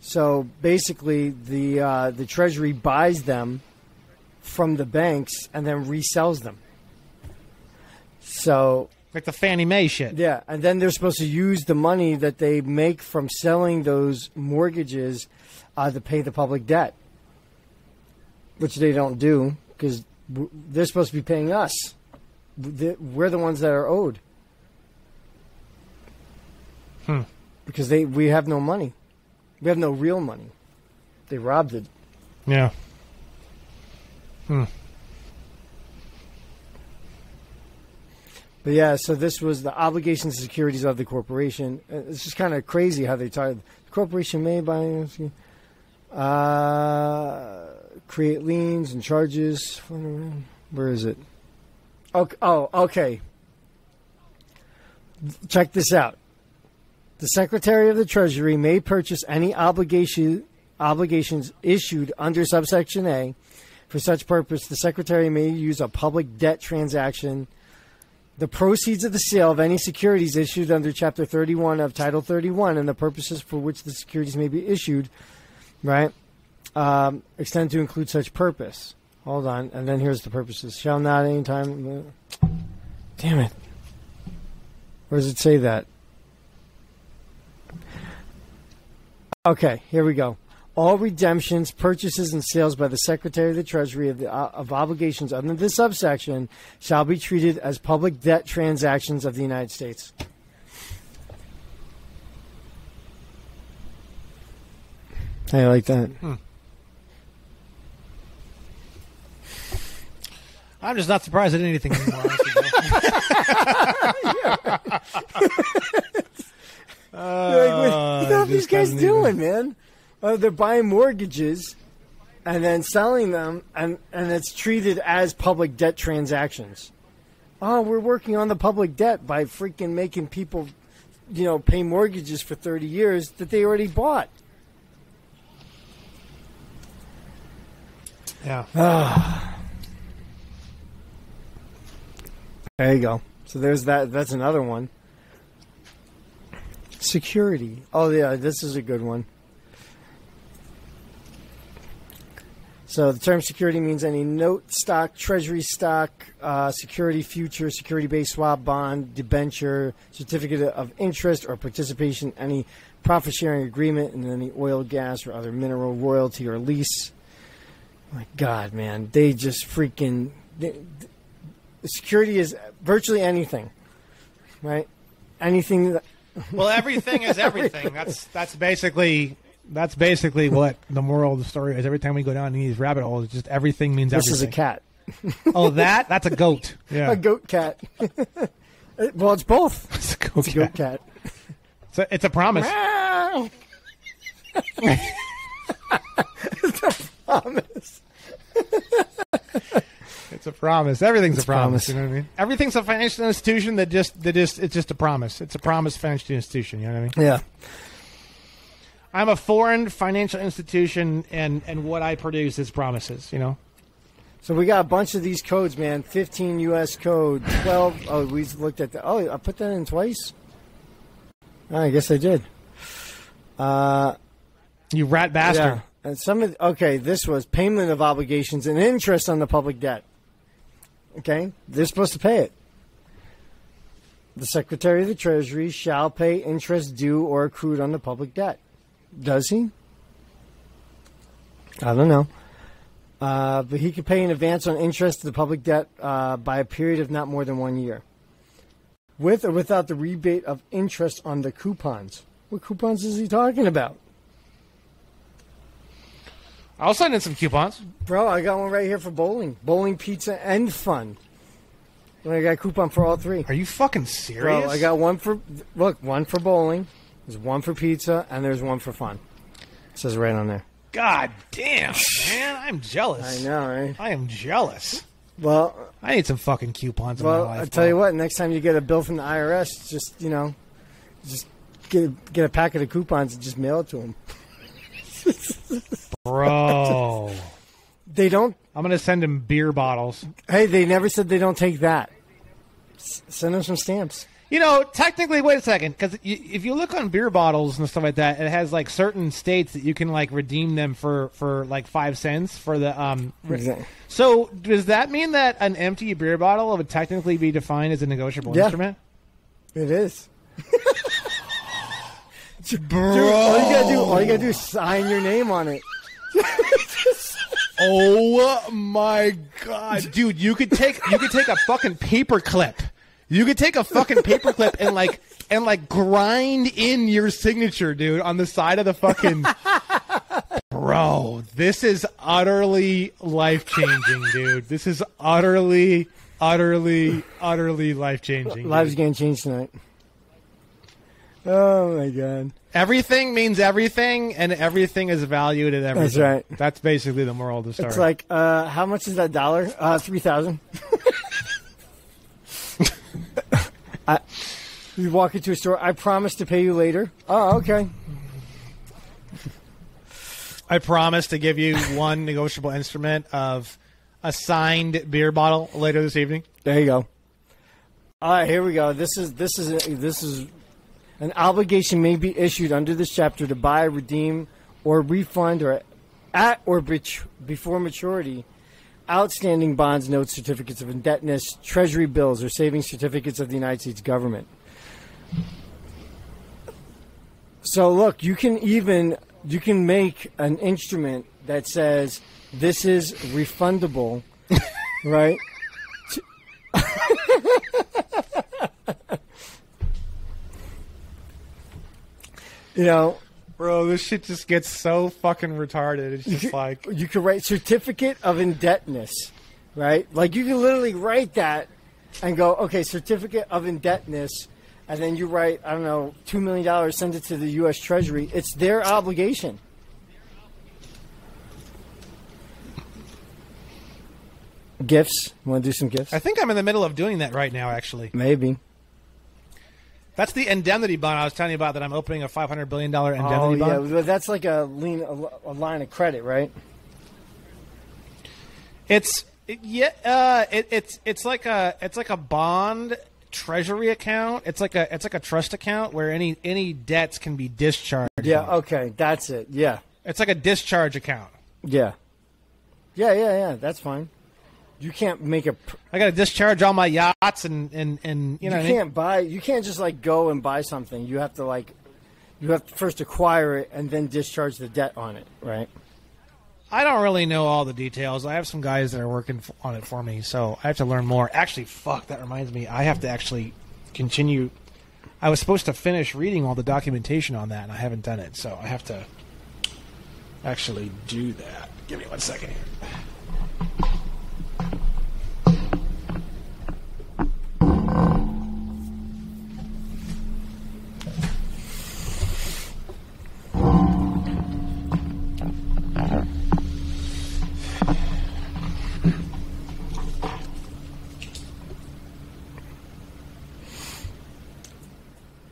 So basically, the Treasury buys them from the banks and then resells them. So, like the Fannie Mae shit. Yeah, and then they're supposed to use the money that they make from selling those mortgages to pay the public debt, which they don't do because they're supposed to be paying us. We're the ones that are owed. Because we have no money. We have no real money. They robbed it. Yeah. But yeah, so this was the obligations and securities of the corporation. It's just kind of crazy how they talk. The corporation may buy, create liens and charges. Where is it? Okay. Check this out. The Secretary of the Treasury may purchase any obligations issued under subsection A. For such purpose, the Secretary may use a public debt transaction. The proceeds of the sale of any securities issued under Chapter 31 of Title 31 and the purposes for which the securities may be issued, right, extend to include such purpose. Hold on, and then here's the purposes. Shall not any time... Damn it. Where does it say that? Okay, here we go. All redemptions, purchases, and sales by the Secretary of the Treasury of obligations under this subsection shall be treated as public debt transactions of the United States. How you like that? I'm just not surprised at anything anymore. What are these guys doing, man? They're buying mortgages and then selling them, and it's treated as public debt transactions. Oh, we're working on the public debt by freaking making people, pay mortgages for 30 years that they already bought. Yeah. There you go. So there's that. That's another one. Security. Oh, yeah, this is a good one. So the term security means any note, stock, treasury stock, security, future, security-based swap, bond, debenture, certificate of interest, or participation in any profit-sharing agreement in any oil, gas, or other mineral royalty or lease. My God, man. They just freaking... security is virtually anything, right? Anything that... Well, everything is everything. That's basically what the moral of the story is. Every time we go down these rabbit holes, just everything means everything. This is a cat. Oh, that's a goat. Yeah, a goat cat. Well, it's both. It's a goat cat. So it's a promise. It's a promise. It's a promise. Everything's a promise. Promise. You know what I mean? Everything's a financial institution it's just a promise. It's a promise financial institution. You know what I mean? Yeah. I'm a foreign financial institution, and what I produce is promises. So we got a bunch of these codes, man. 15 U.S. code, 12. Oh, we looked at that. Oh, I put that in twice. Oh, I guess I did. You rat bastard. Yeah. And this was payment of obligations and interest on the public debt. Okay, they're supposed to pay it. The Secretary of the Treasury shall pay interest due or accrued on the public debt. Does he? I don't know. But he could pay in advance on interest to the public debt by a period of not more than 1 year. With or without the rebate of interest on the coupons. What coupons is he talking about? I'll send in some coupons. Bro, I got one right here for bowling. Bowling, pizza, and fun. I got a coupon for all three. Are you fucking serious? Bro, I got one for bowling. There's one for pizza, and there's one for fun. It says right on there. God damn, man. I'm jealous. I know, right? I am jealous. Well, I need some fucking coupons in my life. I'll tell you what. Next time you get a bill from the IRS, just get a packet of coupons and just mail it to them. Bro. They don't. I'm going to send him beer bottles. Hey, they never said they don't take that. Send them some stamps. You know, technically, wait a second, because if you look on beer bottles and stuff like that, it has like certain states that you can like redeem them for like 5 cents for the Exactly. So does that mean that an empty beer bottle would technically be defined as a negotiable instrument? It is. Bro, Dude, all you gotta do is sign your name on it. Oh my god, dude! You could take a fucking paper clip. You could take a fucking paperclip and grind in your signature, dude, on the side of the fucking. Bro, this is utterly life-changing, dude. This is utterly life-changing. Lives getting changed tonight. Oh my god! Everything means everything, and everything is valued at everything. That's right. That's basically the moral of the story. It's like, how much is that dollar? 3,000. You walk into a store. I promise to pay you later. Oh, okay. I promise to give you one negotiable instrument of a signed beer bottle later this evening. There you go. All right, here we go. This is an obligation may be issued under this chapter to buy, redeem, or refund before maturity outstanding bonds, notes, certificates of indebtedness, treasury bills, or savings certificates of the United States government. So look, you can make an instrument that says this is refundable, right? You know, bro, this shit just gets so fucking retarded. It's just like you could write certificate of indebtedness, right? Like you can literally write that and go, okay, certificate of indebtedness, and then you write, I don't know, $2 million, send it to the U.S. Treasury. It's their obligation. Gifts? Want to do some gifts? I think I'm in the middle of doing that right now, actually. Maybe. That's the indemnity bond I was telling you about, that I'm opening a $500 billion indemnity bond. Yeah, that's like a line of credit, right? It's like a bond treasury account. It's like a trust account where any debts can be discharged. Yeah, okay, that's it. Yeah. It's like a discharge account. Yeah. Yeah, that's fine. You can't make a. I got to discharge all my yachts and you know. You can't just like go and buy something. You have to first acquire it and then discharge the debt on it, right? I don't really know all the details. I have some guys that are working on it for me, so I have to learn more. Actually, fuck, that reminds me. I have to actually continue. I was supposed to finish reading all the documentation on that, and I haven't done it, so I have to actually do that. Give me 1 second here.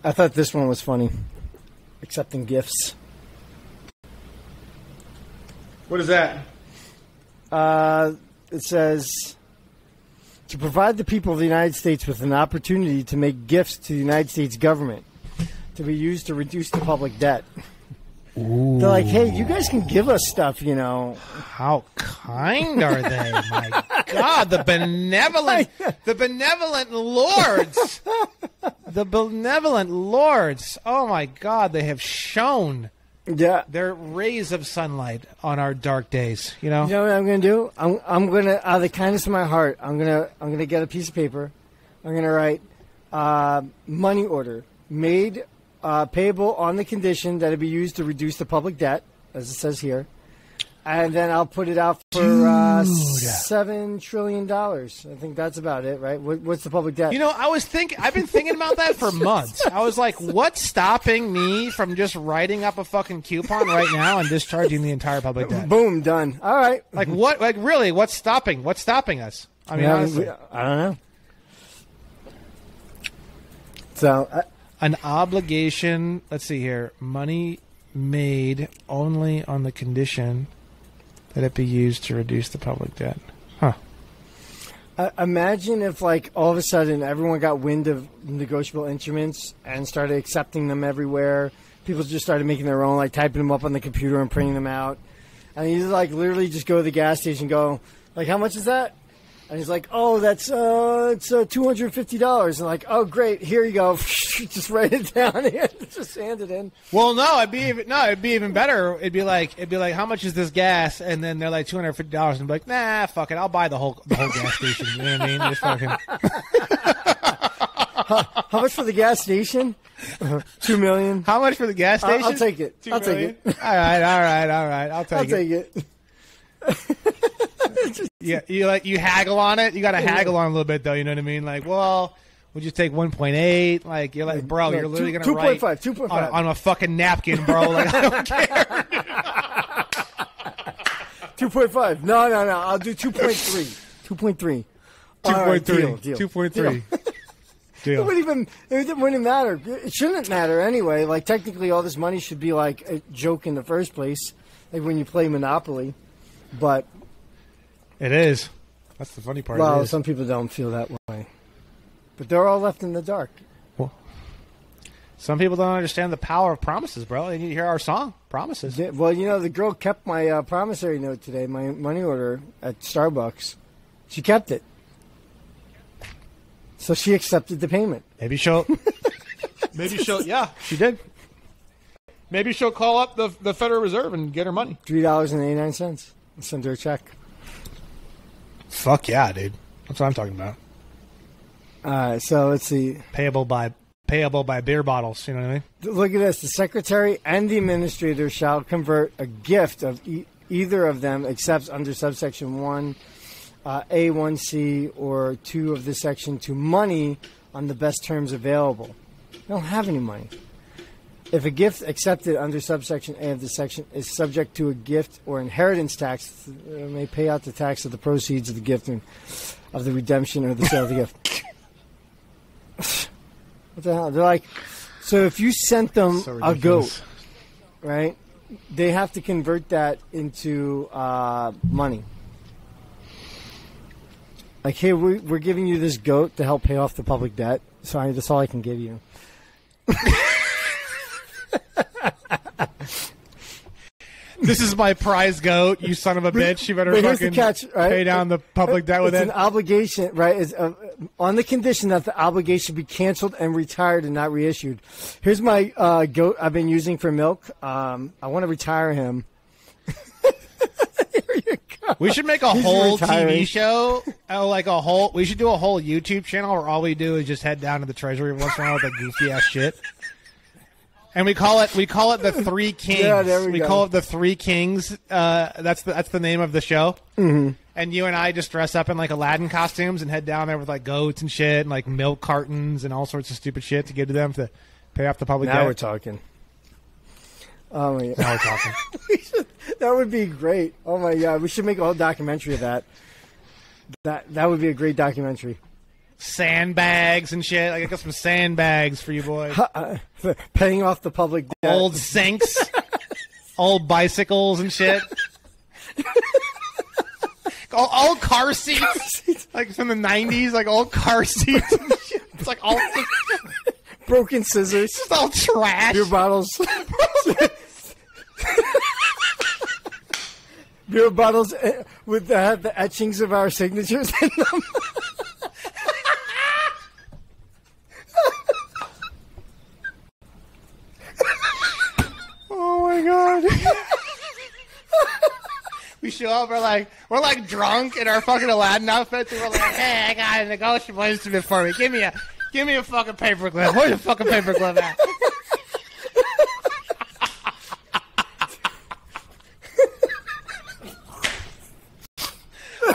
I thought this one was funny. Accepting gifts. What is that? It says, to provide the people of the United States with an opportunity to make gifts to the United States government to be used to reduce the public debt. Ooh. They're like, hey, you guys can give us stuff, you know. How kind are they? My God, the benevolent lords. The benevolent lords. Oh, my God, they have shone their rays of sunlight on our dark days, you know? You know what I'm going to do? I'm going to, out of the kindness of my heart, I'm going to get a piece of paper. I'm going to write money order made payable on the condition that it be used to reduce the public debt, as it says here. And then I'll put it out for $7 trillion. I think that's about it, right? What's the public debt? You know, I've been thinking about that for months. I was like, what's stopping me from just writing up a fucking coupon right now and discharging the entire public debt? Boom, done. All right. Like what? Like really? What's stopping us? I mean, honestly. I don't know. So an obligation. Let's see here. Money made only on the condition that it be used to reduce the public debt. Huh. Imagine if, like, all of a sudden everyone got wind of negotiable instruments and started accepting them everywhere. People just started making their own, like, typing them up on the computer and printing them out. And you, like, literally just go to the gas station and go, like, how much is that? And he's like, oh, it's $250. And like, oh, great, here you go. Just write it down here. Just hand it in. Well, no, it'd be even better. It'd be like, how much is this gas? And then they're like $250, and be like, nah, fuck it, I'll buy the whole gas station. You know what I mean? Just fucking. How much for the gas station? $2 million. How much for the gas station? I'll take it. I'll take it. All right. I'll take it. Yeah, you haggle on it. You got to haggle on it a little bit, though. You know what I mean? Like, well, we'll just take 1.8. Like, you're like, bro, you're literally gonna write 2.5 on a fucking napkin, bro. Like, I don't care. 2.5. No. I'll do 2.3. 2.3. 2.3. Deal. 2.3. Deal. It wouldn't matter. It shouldn't matter anyway. Like, technically, all this money should be like a joke in the first place, like when you play Monopoly. But it is. That's the funny part. Well, some people don't feel that way, but they're all left in the dark. Well, some people don't understand the power of promises, bro. And you hear our song, Promises. Yeah, well, you know, the girl kept my promissory note today, my money order at Starbucks. She kept it. So she accepted the payment. Maybe she'll, yeah, she did. Maybe she'll call up the Federal Reserve and get her money. $3.89. Send her a check. Fuck yeah, dude. That's what I'm talking about. All right, so let's see. Payable by beer bottles, you know what I mean? Look at this. The secretary and the administrator shall convert a gift of either of them except under subsection 1, A, 1C, or 2 of this section to money on the best terms available. They don't have any money. If a gift accepted under subsection A of this section is subject to a gift or inheritance tax, it may pay out the tax of the proceeds of the gift and of the redemption or the sale of the gift. What the hell? They're like, so if you sent them a goat, right, they have to convert that into money. Like, hey, we're giving you this goat to help pay off the public debt, so that's all I can give you. This is my prize goat, you son of a bitch. You better fucking catch, right? Pay down the public debt with it. It's an obligation, right? It's on the condition that the obligation be canceled and retired and not reissued. Here's my goat I've been using for milk. I want to retire him. Here you go. We should make a whole TV show. We should do a whole YouTube channel where all we do is just head down to the treasury once in a while with like goofy ass shit. And we call it the Three Kings. Yeah, there we go. Call it the Three Kings. That's the name of the show. Mm-hmm. And you and I just dress up in like Aladdin costumes and head down there with like goats and shit and like milk cartons and all sorts of stupid shit to give to them to pay off the public debt. Now we're talking. Oh my God. Now we're talking. That would be great. Oh my God, we should make a whole documentary of that. That would be a great documentary. Sandbags and shit. Like, I got some sandbags for you boys. Paying off the public debt. Old sinks. Old bicycles and shit. Old car seats. Like from the 90s, like old car seats and shit. It's like all broken scissors. Just all trash. Beer bottles. Beer bottles with the etchings of our signatures in them. Oh my God. We show up, we're like drunk in our fucking Aladdin outfits, and we're like, hey, I got a negotiable instrument for me. Give me a fucking paperclip. Where's the fucking paperclip at?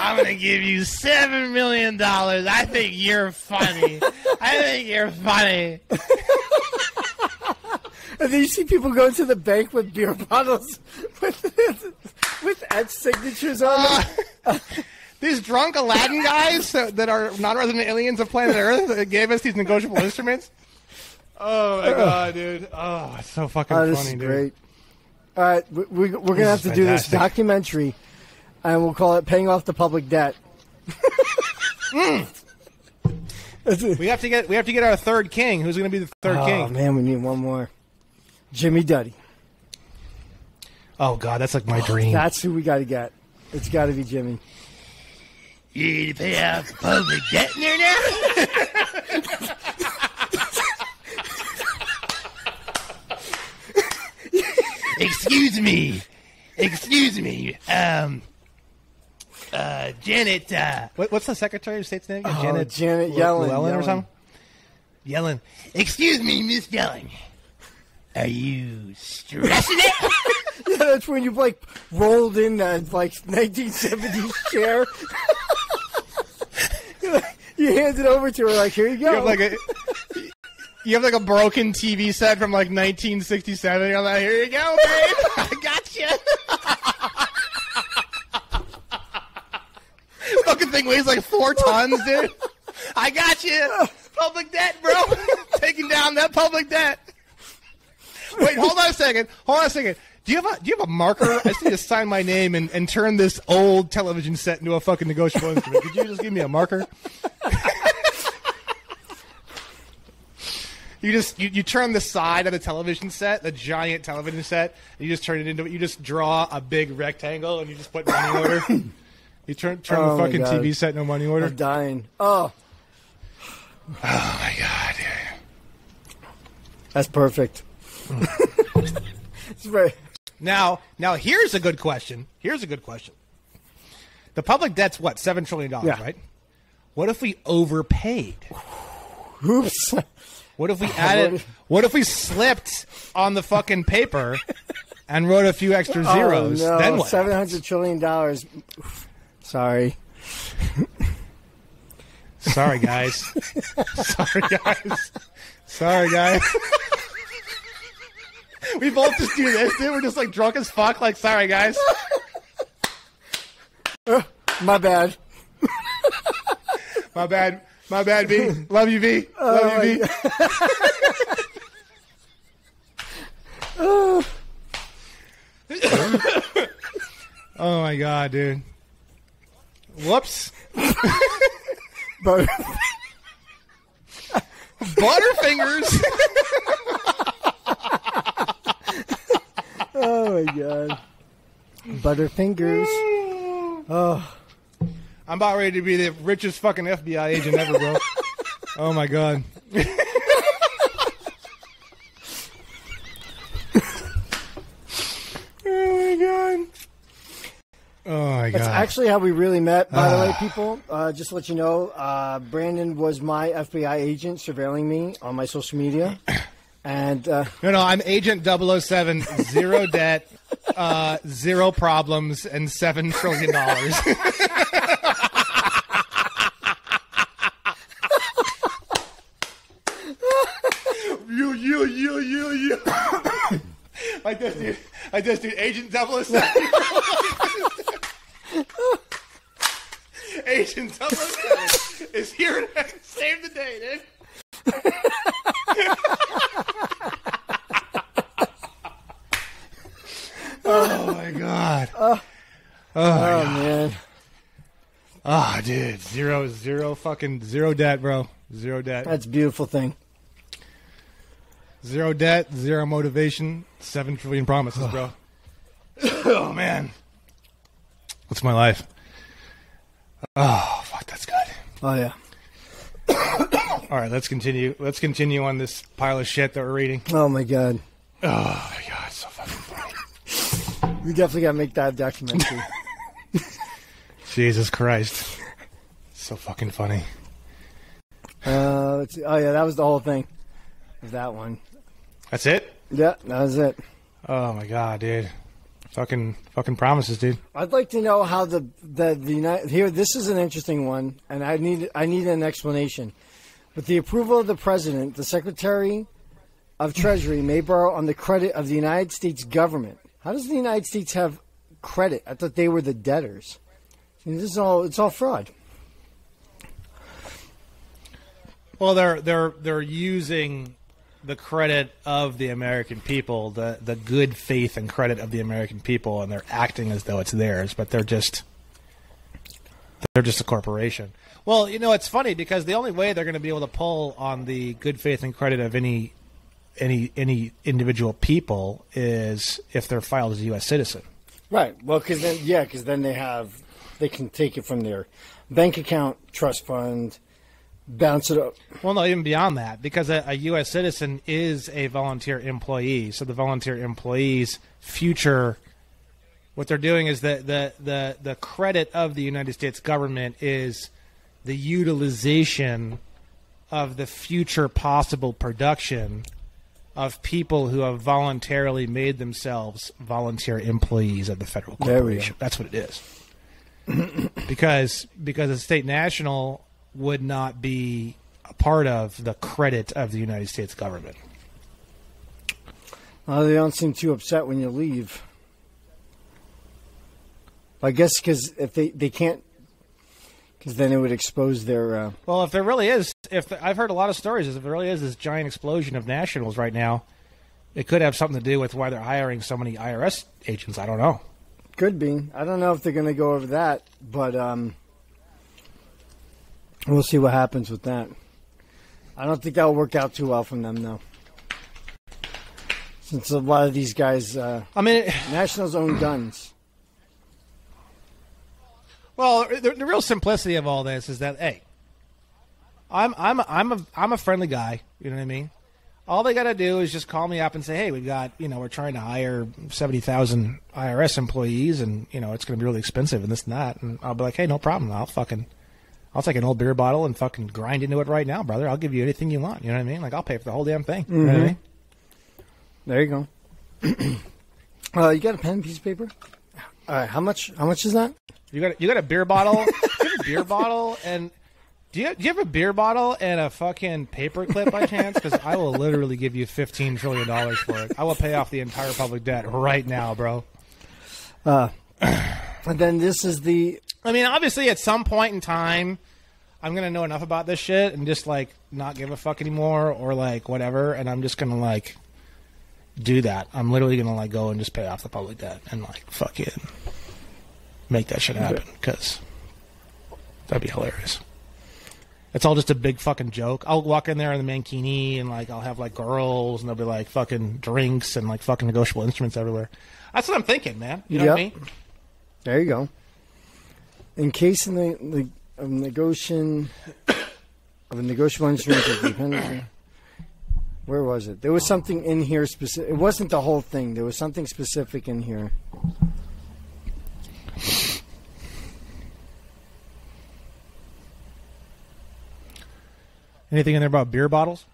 I'm going to give you $7 million. I think you're funny. I think you're funny. And then you see people going to the bank with beer bottles with etched signatures on them. These drunk Aladdin guys that are non-resident aliens of planet Earth that gave us these negotiable instruments. Oh, my God, dude. Oh, it's so fucking funny, this is dude. Great. All right, we're going to have to do this documentary, and we'll call it Paying Off the Public Debt. We have to get our third king. Who's going to be the third king? Oh, man, we need one more. Jimmy Duddy. Oh, God, that's like my dream. That's who we got to get. It's got to be Jimmy. You need to pay off the public debt in there now? Excuse me. Janet. What's the Secretary of State's name again? Janet Yellen. Yellen or something? Yellen. Excuse me, Miss Yellen. Are you stressing it? Yeah, that's when you like rolled in that like 1970s chair. You hand it over to her like, here you go. You have like a broken TV set from like 1967. You're like, here you go, babe. I got you. Fucking thing weighs like 4 tons, dude. I got you. Public debt, bro. Taking down that public debt. Wait, hold on a second. Do you have a marker? I just need to sign my name and turn this old television set into a fucking negotiable instrument. Could you just give me a marker? You turn the side of the television set, the giant television set, and you just turn it into. You just draw a big rectangle and you just put money order. You turn the fucking TV set into money order. I'm dying. Oh my God, dude. That's perfect. It's right. Now here's a good question. The public debt's what, $7 trillion, right? What if we overpaid? Oops. What if we added? What if we slipped on the fucking paper and wrote a few extra zeros? Oh, no. Then what? $700 trillion. Sorry. Sorry, guys. Sorry, guys. We both just do this, dude. We're just like drunk as fuck. Like, sorry, guys. My bad. My bad, V. Love you, V. Love you, V. Oh my God, dude. Whoops. Butterfingers. Oh my God. Butterfingers. Oh. I'm about ready to be the richest fucking FBI agent ever, bro. Oh my God. Oh my God. That's actually how we really met, by the way, people. Just to let you know, Brandon was my FBI agent surveilling me on my social media. And No, I'm Agent 007, zero debt, zero problems, and $7 trillion. You. Like this dude, Agent 007. Agent 007 is here to save the day, dude. Oh my God. Oh man. Oh, dude. Zero debt, bro. Zero debt. That's a beautiful thing. Zero debt, zero motivation, 7 trillion promises, bro. Oh, man. What's my life? Oh, fuck, that's good. Oh, yeah. All right, let's continue. Let's continue on this pile of shit that we're reading. Oh, my God. Oh, my God, it's so fucking funny. We definitely got to make that a documentary. Jesus Christ. So fucking funny. Let's see. Oh, yeah, that was the whole thing of that one. That's it? Yeah, that was it. Oh, my God, dude. Fucking promises, dude. I'd like to know how the United here. This is an interesting one, and I need an explanation. With the approval of the president, the Secretary of Treasury may borrow on the credit of the United States government. How does the United States have credit? I thought they were the debtors. It's all fraud. Well, they're using the credit of the American people, the good faith and credit of the American people, and they're acting as though it's theirs, but they're just a corporation. Well, it's funny because the only way they're going to be able to pull on the good faith and credit of any individual people is if they're filed as a U.S. citizen. Right. Well, because then they can take it from their bank account, trust fund, bounce it up. Well, no, even beyond that, because a U.S. citizen is a volunteer employee. So the volunteer employee's future, what they're doing is that the credit of the United States government is the utilization of the future possible production of people who have voluntarily made themselves volunteer employees of the federal corporation. That's what it is. because a state national would not be a part of the credit of the United States government. Well, they don't seem too upset when you leave. I guess because if they can't, because then it would expose their... Well, if there really is, I've heard a lot of stories, if there really is this giant explosion of nationals right now, it could have something to do with why they're hiring so many IRS agents. I don't know. Could be. I don't know if they're going to go over that, but we'll see what happens with that. I don't think that'll work out too well from them, though. Since a lot of these guys, nationals own guns. Well, the real simplicity of all this is that, hey, I'm a friendly guy. You know what I mean? All they got to do is just call me up and say, hey, we've got, we're trying to hire 70,000 IRS employees, and it's going to be really expensive and this and that. And I'll be like, hey, no problem. I'll take an old beer bottle and fucking grind into it right now, brother. I'll give you anything you want. You know what I mean? Like, I'll pay for the whole damn thing. You know what I mean? There you go. You got a pen and piece of paper? All right. How much is that? You got a beer bottle? Do you have a beer bottle? And do you have a beer bottle and a fucking paper clip by chance? Because I will literally give you $15 trillion for it. I will pay off the entire public debt right now, bro. And then this is the... I mean, obviously, at some point in time, I'm going to know enough about this shit and just, like, not give a fuck anymore or, like, whatever, and I'm just going to, like, do that. I'm literally going to, like, go and just pay off the public debt and, like, fucking make that shit happen, because that'd be hilarious. It's all just a big fucking joke. I'll walk in there in the mankini and, like, I'll have, like, girls, and there'll be, like, fucking drinks and, like, fucking negotiable instruments everywhere. That's what I'm thinking, man. You know what I mean? There you go. In case of negotiable instruments of dependent. Where was it? There was something in here specific. It wasn't the whole thing. There was something specific in here. Anything in there about beer bottles?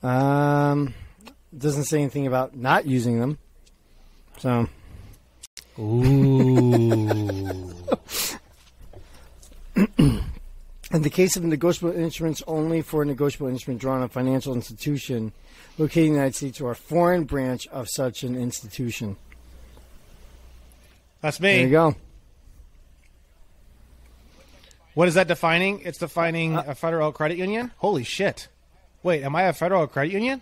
Doesn't say anything about not using them. So. Ooh. In the case of negotiable instruments, only for a negotiable instrument drawn on a financial institution located in the United States or a foreign branch of such an institution. That's me. There you go. What is that defining? It's defining a federal credit union? Holy shit. Wait, am I a federal credit union?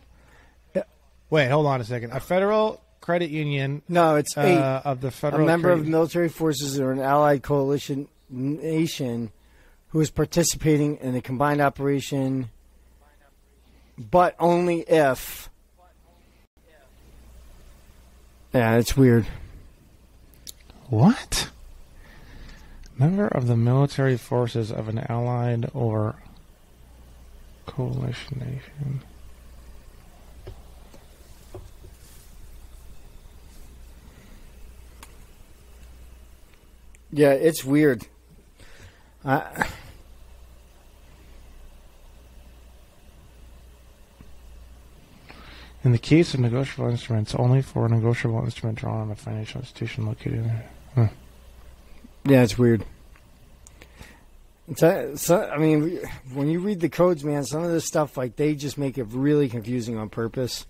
Yeah. Wait, hold on a second. A federal credit union... No, it's of the federal... A member of military forces or an allied coalition nation who is participating in a combined operation, but only if... Yeah, it's weird. What? Member of the military forces of an allied or coalition nation. Yeah, it's weird. In the case of negotiable instruments, only for a negotiable instrument drawn on a financial institution located in... Yeah, it's weird. I mean, when you read the codes, man, some of this stuff, like, they just make it really confusing on purpose.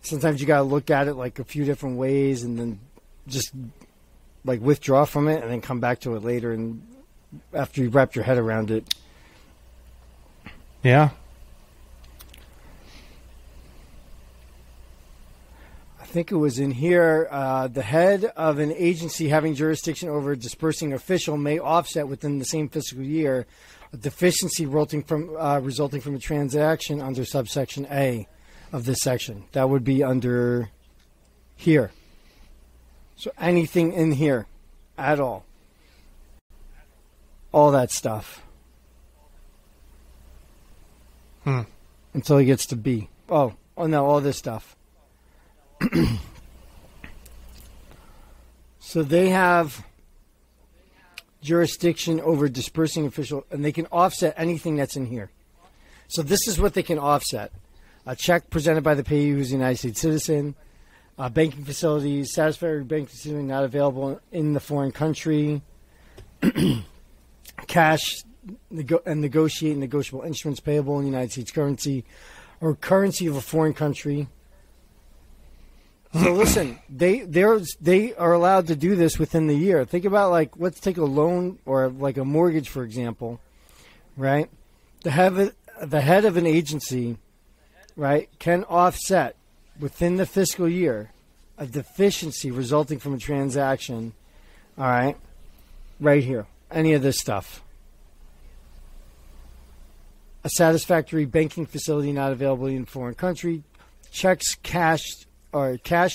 Sometimes you got to look at it, like, a few different ways and then just, like, withdraw from it and then come back to it later and after you've wrapped your head around it. Yeah. I think it was in here, the head of an agency having jurisdiction over a dispersing official may offset within the same fiscal year a deficiency resulting from a transaction under subsection A of this section. That would be under here. So anything in here at all. All that stuff. Until he gets to B. Oh no, all this stuff. So they have jurisdiction over dispersing official, and they can offset anything that's in here. So this is what they can offset. A check presented by the payee who's a United States citizen, banking facilities, satisfactory banking facility not available in the foreign country, cash and negotiate negotiable instruments payable in United States currency or currency of a foreign country. So listen, they are allowed to do this within the year. Think about, like, let's take a loan or like a mortgage, for example, right? The head of an agency, right, can offset within the fiscal year a deficiency resulting from a transaction, all right here, any of this stuff. A satisfactory banking facility not available in a foreign country, cash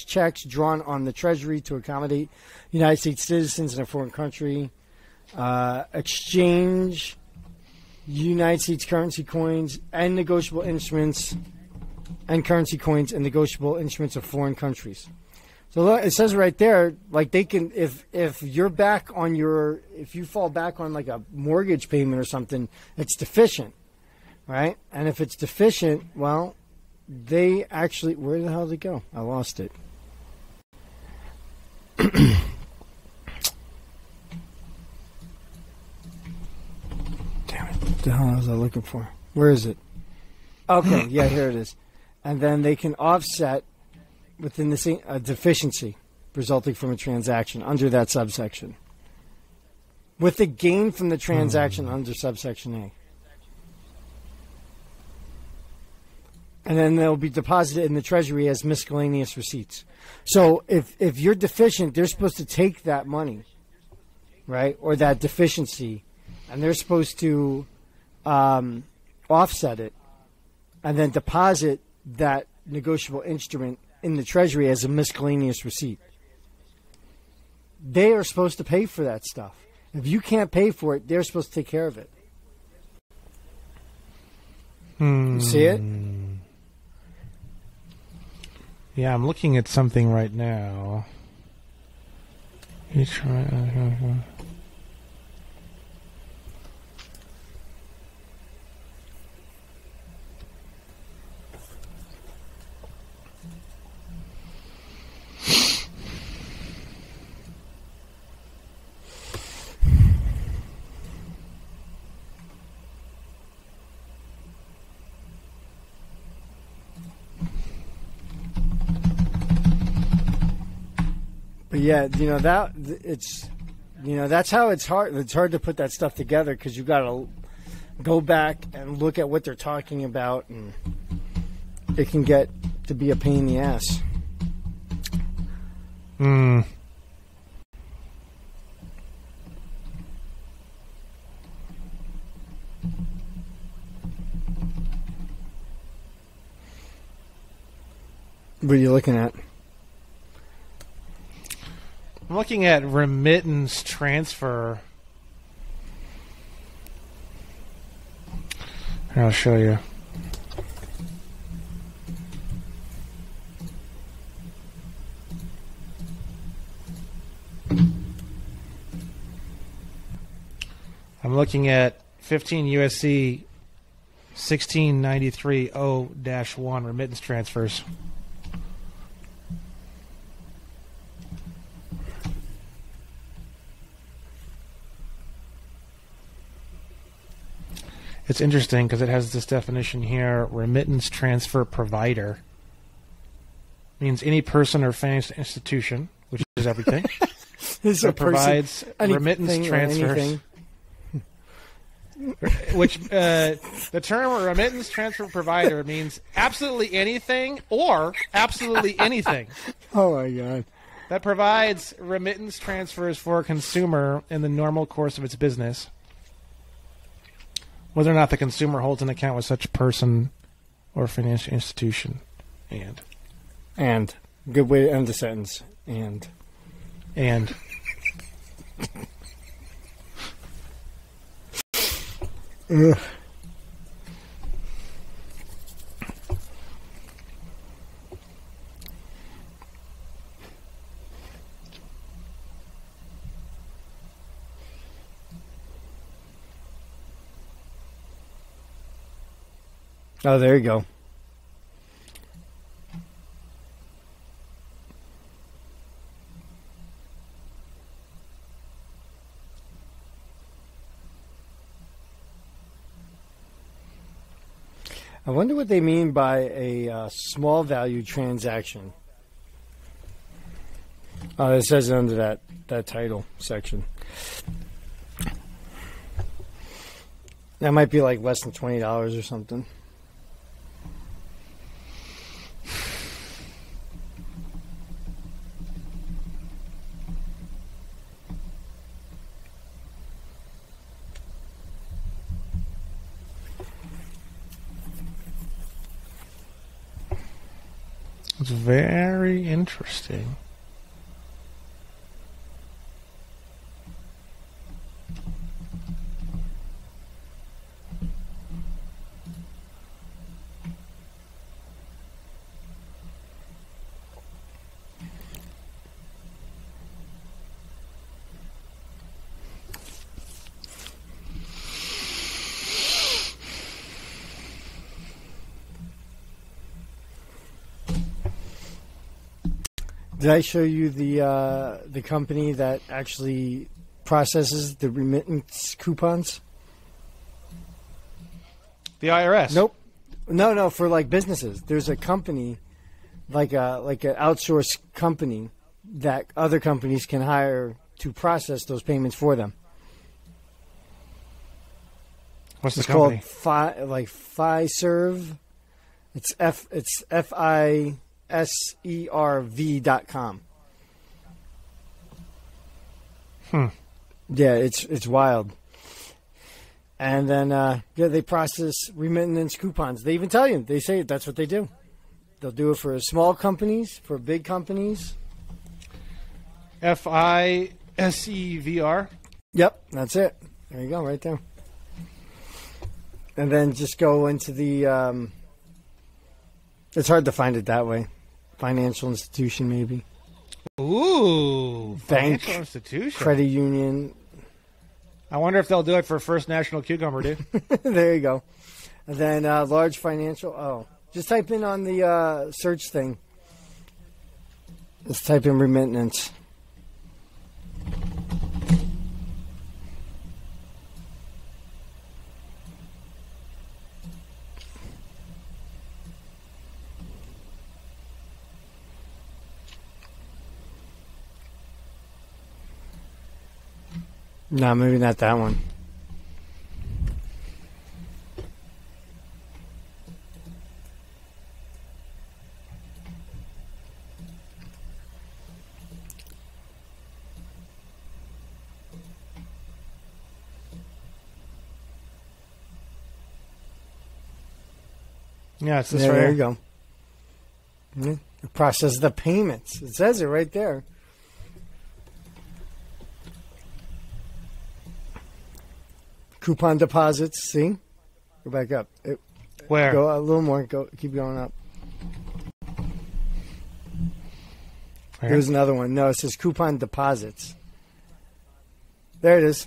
checks drawn on the Treasury to accommodate United States citizens in a foreign country, exchange United States currency coins and negotiable instruments, and currency coins and negotiable instruments of foreign countries. So look, it says right there, like, they can, if you're back on if you fall back on like a mortgage payment or something, it's deficient, right? And if it's deficient, well, they actually, where the hell did it go? I lost it. Damn it. What the hell was I looking for? Where is it? Okay, yeah, here it is. And then they can offset within the same deficiency resulting from a transaction under that subsection, with the gain from the transaction under subsection A. And then they'll be deposited in the Treasury as miscellaneous receipts. So if you're deficient, they're supposed to take that money, right, or that deficiency, and they're supposed to offset it and then deposit that negotiable instrument in the Treasury as a miscellaneous receipt. They are supposed to pay for that stuff. If you can't pay for it, they're supposed to take care of it. You see it? Yeah, I'm looking at something right now. But yeah, that's how it's hard. It's hard to put that stuff together because you got to go back and look at what they're talking about, and it can get to be a pain in the ass. What are you looking at? I'm looking at remittance transfer. Here, I'll show you. I'm looking at 15 USC 1693-0-1 remittance transfers. It's interesting because it has this definition here: remittance transfer provider means any person or financial institution, which is everything, that provides remittance transfers. Which the term remittance transfer provider means absolutely anything or absolutely anything. Oh my God! That provides remittance transfers for a consumer in the normal course of its business, whether or not the consumer holds an account with such person or financial institution. And good way to end the sentence. And. Ugh. Oh, there you go. I wonder what they mean by a small value transaction. Oh, it says it under that title section. That might be like less than $20 or something. It's very interesting. Did I show you the company that actually processes the remittance coupons? The IRS. Nope. No, for like businesses. There's a company, like an outsourced company that other companies can hire to process those payments for them. What's the It's company? called Fiserv. It's FISERV.com. Yeah, it's wild. And then they process remittance coupons. They even tell you. They say that's what they do. They'll do it for small companies, for big companies. FISEVR. Yep, that's it. There you go, right there. And then just go into the. It's hard to find it that way. Financial institution, maybe. Ooh, Bank, financial institution. credit union. I wonder if they'll do it for First National Cucumber, dude. There you go. And then large financial. Oh, just type in on the search thing. Let's type in remittance. No, maybe not that one. Yeah, it's this Yeah, right there here. you go. Yeah. Process the payments. It says it right there. Coupon deposits. See? Go back up. Where? Go a little more. Keep going up. Where? Here's another one. No, it says coupon deposits. There it is.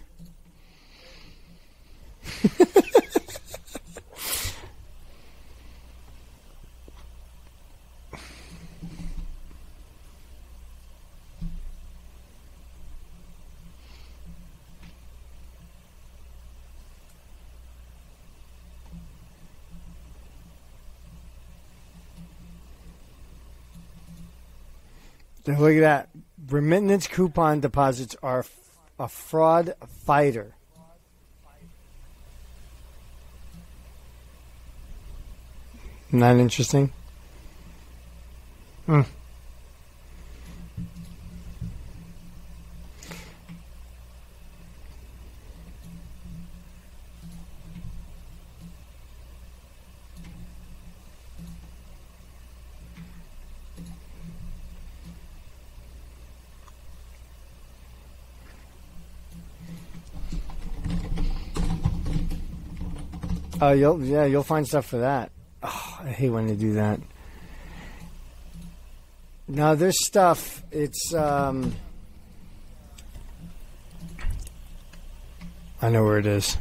Look at that. Remittance coupon deposits are a fraud fighter. Not interesting? Hmm. Oh, you'll find stuff for that. Oh, I hate when they do that. No, there's stuff. It's I know where it is.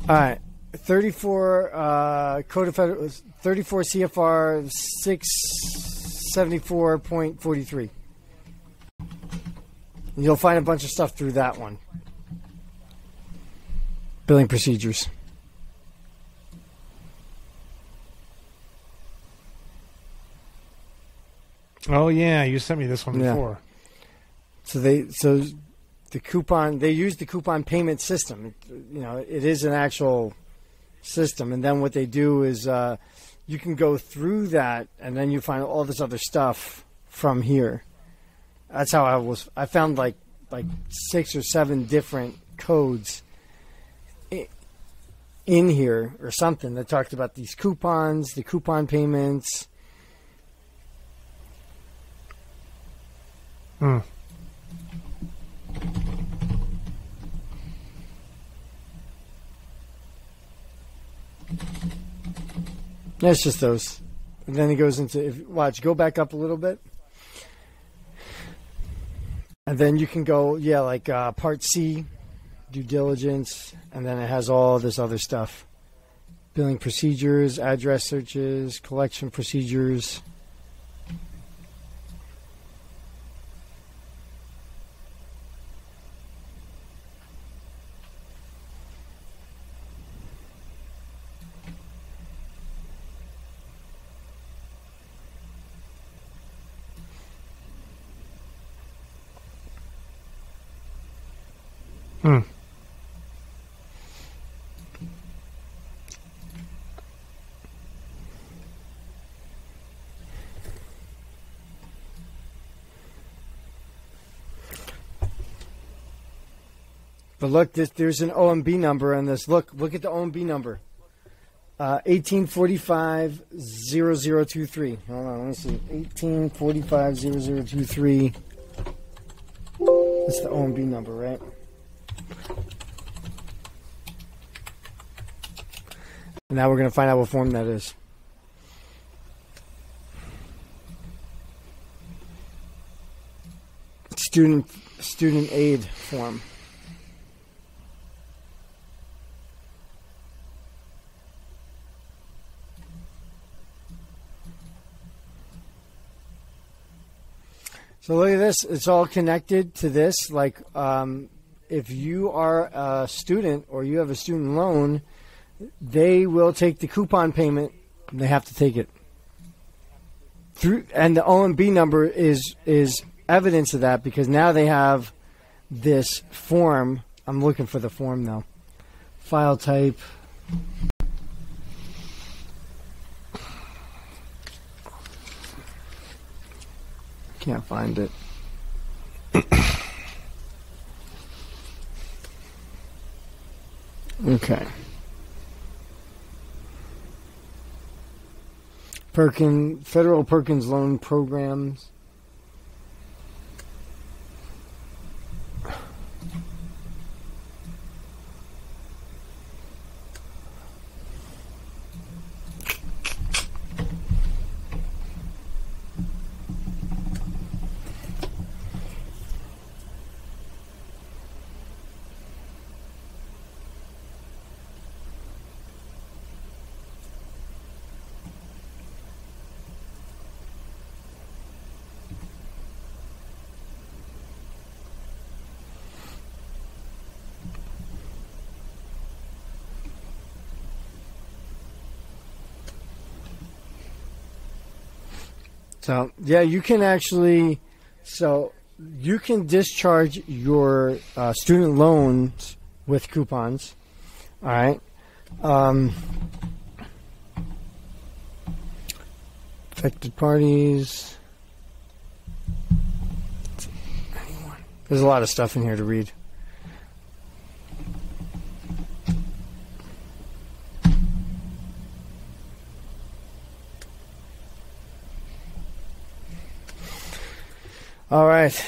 All right, 34 Code of Federal 34 CFR 674.43. You'll find a bunch of stuff through that one. Billing procedures. Oh yeah, you sent me this one before. So they use the coupon payment system. It is an actual system, and then what they do is you can go through that, and then you find all this other stuff from here. That's how I found like 6 or 7 different codes in here or something that talked about these coupons, the coupon payments. Hmm. Yeah, it's just those. And then it goes into, go back up a little bit. And then you can go, Part C, due diligence, and then it has all this other stuff. Billing procedures, address searches, collection procedures. Hmm. But look, there's an OMB number on this. Look at the OMB number. 1845-0023. Hold on, let me see. 1845-0023. That's the OMB number, right? Now we're going to find out what form that is. Student aid form. So look at this. It's all connected to this. Like, if you are a student or you have a student loan, they will take the coupon payment. And they have to take it and the OMB number is evidence of that, because now they have this form. I'm looking for the form now. File type. Can't find it. Okay. Federal Perkins Loan Programs. So, yeah, you can actually... So, you can discharge your student loans with coupons. All right? Affected parties. There's a lot of stuff in here to read. All right.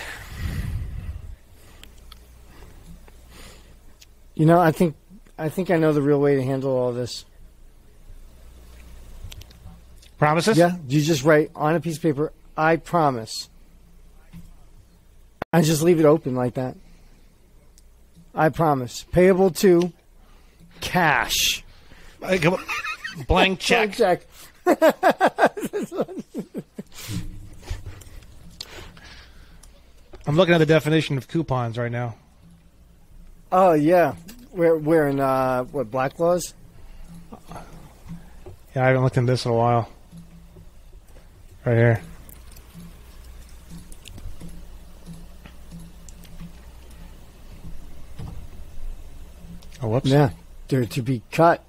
You know, I think I know the real way to handle all this. Promises? Yeah, you just write on a piece of paper, I promise. I just leave it open like that. I promise. Payable to cash. Blank check. Blank check. I'm looking at the definition of coupons right now. Oh, yeah. We're in, what, Black Laws? Yeah, I haven't looked into this in a while. Right here. Oh, whoops. Yeah, they're to be cut.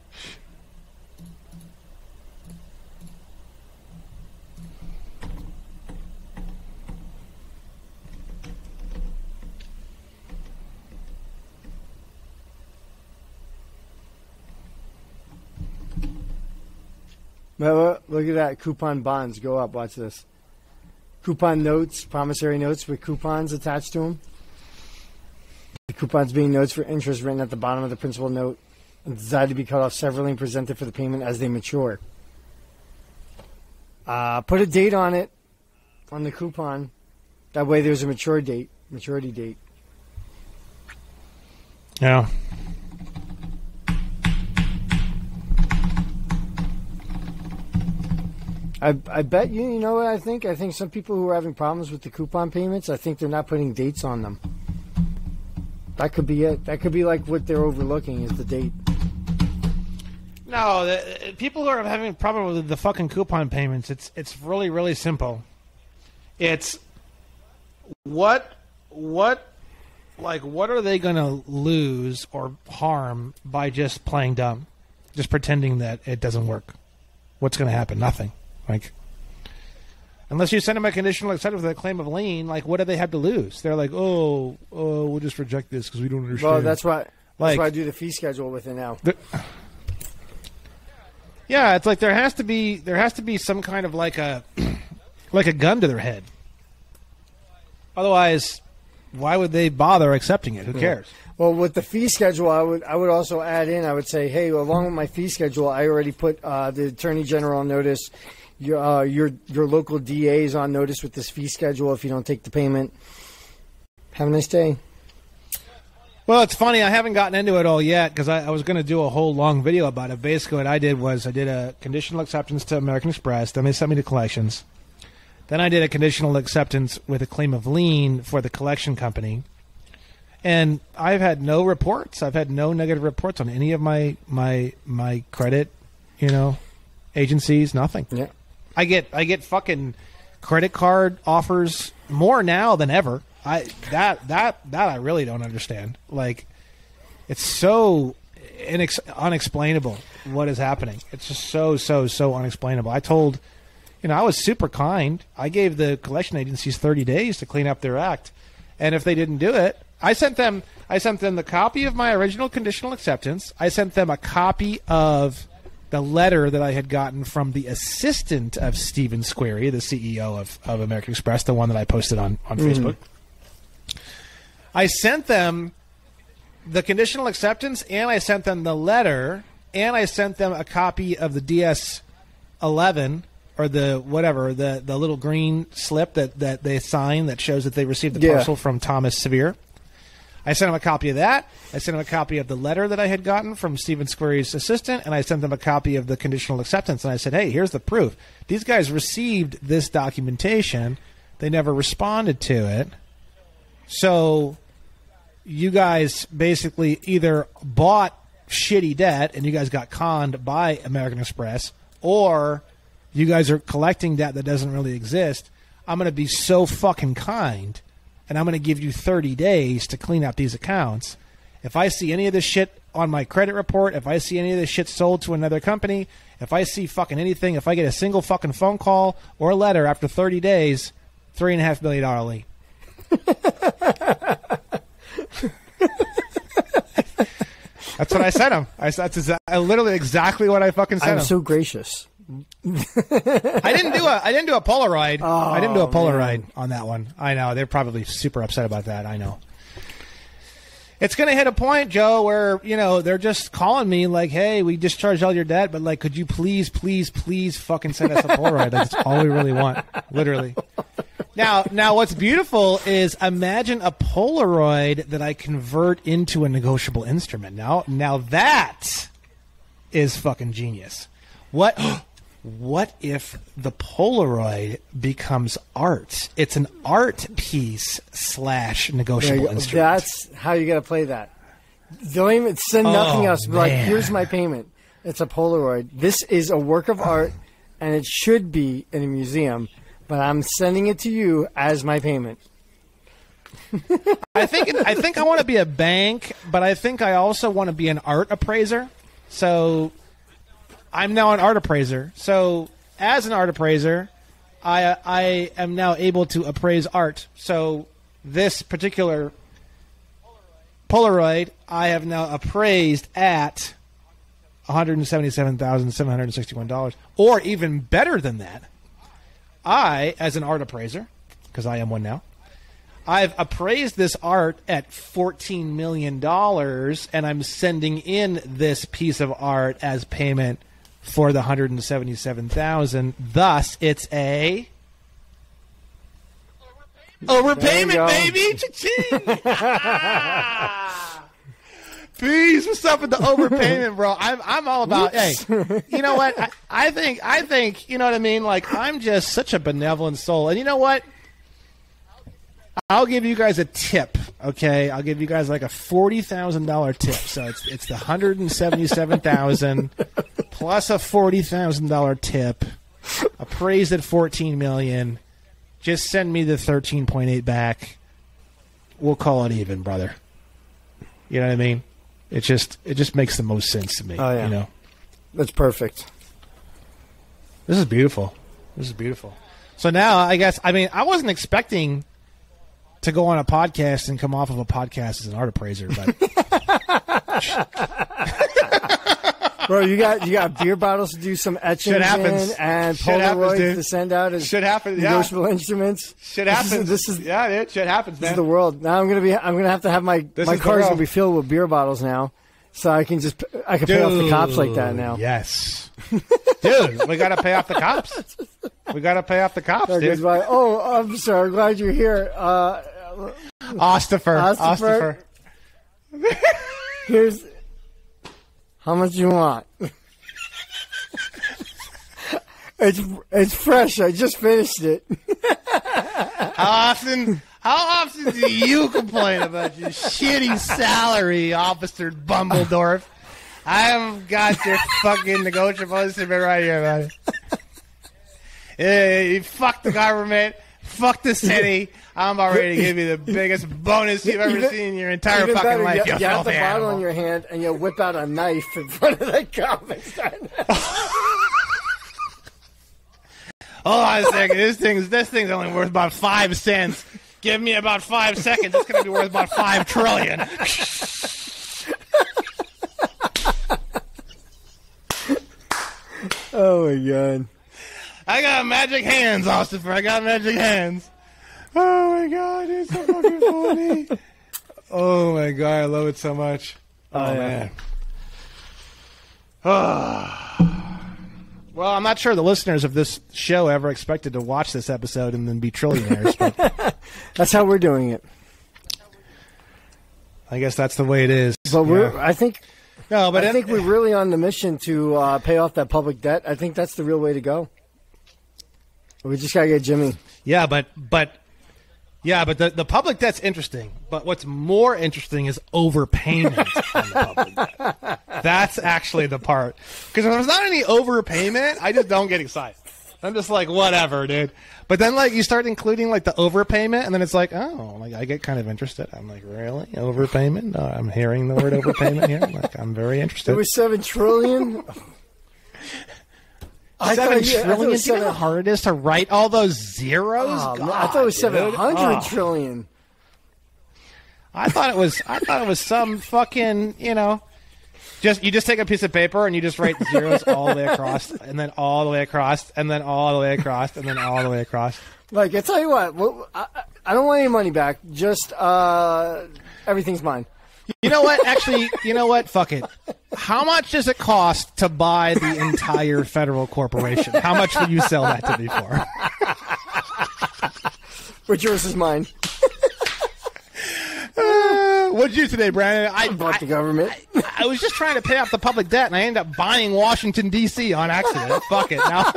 Look at that. Coupon bonds go up. Watch this. Coupon notes, promissory notes with coupons attached to them. The coupons being notes for interest written at the bottom of the principal note and designed to be cut off severally and presented for the payment as they mature. Put a date on it, on the coupon. That way there's a maturity date. Yeah. I bet you know what I think? I think some people who are having problems with the coupon payments, I think they're not putting dates on them. That could be it. That could be like what they're overlooking is the date. No, people who are having a problem with the fucking coupon payments, it's really, really simple. It's what are they going to lose or harm by just playing dumb? Just pretending that it doesn't work. What's going to happen? Nothing. Like, unless you send them a conditional acceptance with a claim of lien, like, what do they have to lose? They're like, oh, we'll just reject this because we don't understand. Well, that's why I do the fee schedule with it now. Yeah, it's like there has to be some kind of like a gun to their head. Otherwise, why would they bother accepting it? Who cares? Well, with the fee schedule, I would also add in. I would say, hey, along with my fee schedule, I already put the Attorney General on notice. Your local DA is on notice with this fee schedule if you don't take the payment. Have a nice day. Well, it's funny. I haven't gotten into it all yet because I was going to do a whole long video about it. Basically, what I did was I did a conditional acceptance to American Express. Then they sent me to collections. Then I did a conditional acceptance with a claim of lien for the collection company. And I've had no reports. I've had no negative reports on any of my credit, agencies. Nothing. Yeah. I get fucking credit card offers more now than ever. That I really don't understand. Like, it's so unexplainable what is happening. It's just so unexplainable. I told, I was super kind. I gave the collection agencies 30 days to clean up their act, and if they didn't do it, I sent them the copy of my original conditional acceptance. I sent them a copy of the letter that I had gotten from the assistant of Stephen Squarey, the CEO of American Express, the one that I posted on Facebook. I sent them the conditional acceptance, and I sent them the letter, and I sent them a copy of the DS-11, or the little green slip that they sign that shows that they received the parcel from Thomas Severe. I sent him a copy of that. I sent him a copy of the letter that I had gotten from Stephen Squarey's assistant, and I sent them a copy of the conditional acceptance. And I said, hey, here's the proof. These guys received this documentation. They never responded to it. So you guys basically either bought shitty debt and you guys got conned by American Express, or you guys are collecting debt that doesn't really exist. I'm going to be so fucking kind, and I'm going to give you 30 days to clean up these accounts. If I see any of this shit on my credit report, if I see any of this shit sold to another company, if I see fucking anything, if I get a single fucking phone call or a letter after 30 days, $3.5 million lien. That's what I sent him. That's literally exactly what I fucking sent him. I'm so gracious. I didn't do a Polaroid. Oh, I didn't do a Polaroid man. on that one. I know they're probably super upset about that. I know. It's going to hit a point, Joe, where, you know, they're just calling me like, hey, we discharged all your debt, but, like, could you please fucking send us a Polaroid? Like, that's all we really want, literally. Now, what's beautiful is imagine a Polaroid that I convert into a negotiable instrument. Now that is fucking genius. What if the Polaroid becomes art? It's an art piece / negotiable instrument. That's how you got to play that. Don't even send nothing else. Be like, here's my payment. It's a Polaroid. This is a work of art, and it should be in a museum, but I'm sending it to you as my payment. I think I want to be a bank, but I think I also want to be an art appraiser. So I'm now an art appraiser. So as an art appraiser, I am now able to appraise art. So this particular Polaroid, I have now appraised at $177,761. Or even better than that, I, as an art appraiser, because I am one now, I've appraised this art at $14 million, and I'm sending in this piece of art as payment for the $177,000. Thus, it's a overpayment, baby. Cha-ching! Peace. What's up with the overpayment, bro? I'm all about. Hey, you know what? I think. You know what I mean? Like, I'm just such a benevolent soul, and you know what? I'll give you guys a tip, okay? I'll give you guys like a $40,000 tip. So it's the $177,000 plus a $40,000 tip, appraised at $14 million. Just send me the 13.8 back. We'll call it even, brother. You know what I mean? It just makes the most sense to me. Oh, yeah. You know, that's perfect. This is beautiful. So now, I guess, I mean, I wasn't expecting to go on a podcast and come off of a podcast as an art appraiser, but bro, you got beer bottles to do some etching in and Polaroids to send out as negotiable instruments. Shit happens. This is shit happens, man. This is the world. Now I'm gonna have to have my car's gonna be filled with beer bottles now, so I can pay off the cops like that now. Yes, dude, we gotta pay off the cops. Dude. Like, oh, I'm sorry. I'm glad you're here. Ostifer. Here's how much you want. It's fresh. I just finished it. How often do you complain about your shitty salary, Officer Bumbledorf? I haven't got your fucking negotiable instrument right here, buddy. Fuck the government. Fuck the city. I'm about ready to give you the biggest bonus you've ever seen in your entire fucking better, life. You have the bottle in your hand, and you whip out a knife in front of the cop and start. Hold on a second. This thing's only worth about 5 cents. Give me about 5 seconds. It's going to be worth about 5 trillion. Oh my god. I got magic hands, Ostifer. I got magic hands. Oh my god, it's so fucking funny. Oh my god, I love it so much. Oh man. Well, I'm not sure the listeners of this show ever expected to watch this episode and then be trillionaires, but that's how we're doing it. I guess that's the way it is. But I think we're really on the mission to pay off that public debt. I think that's the real way to go. We just gotta get Jimmy. Yeah, but the public debt's interesting. But what's more interesting is overpayment on the public debt. That's actually the part. Because if there's not any overpayment, I just don't get excited. I'm just like, whatever, dude. But then, like, you start including, like, the overpayment, and then it's like, oh, like, I get kind of interested. I'm like, really? Overpayment? I'm hearing the word overpayment here. Like, I'm very interested. It was $7 trillion? $7 trillion? Do you know how hard it is to write all those zeros? Oh, God, I thought it was 700 dude. trillion. I thought it was some fucking, you know, you just take a piece of paper and you just write zeros all the way across, and then all the way across, and then all the way across, and then all the way across. Like, I tell you what, I don't want any money back. Just everything's mine. You know what? Actually, you know what? Fuck it. How much does it cost to buy the entire federal corporation? How much will you sell that to me for? Which yours is mine. What'd you do today, Brandon? I bought the government. I was just trying to pay off the public debt, and I ended up buying Washington, D.C. on accident. Fuck it. Now.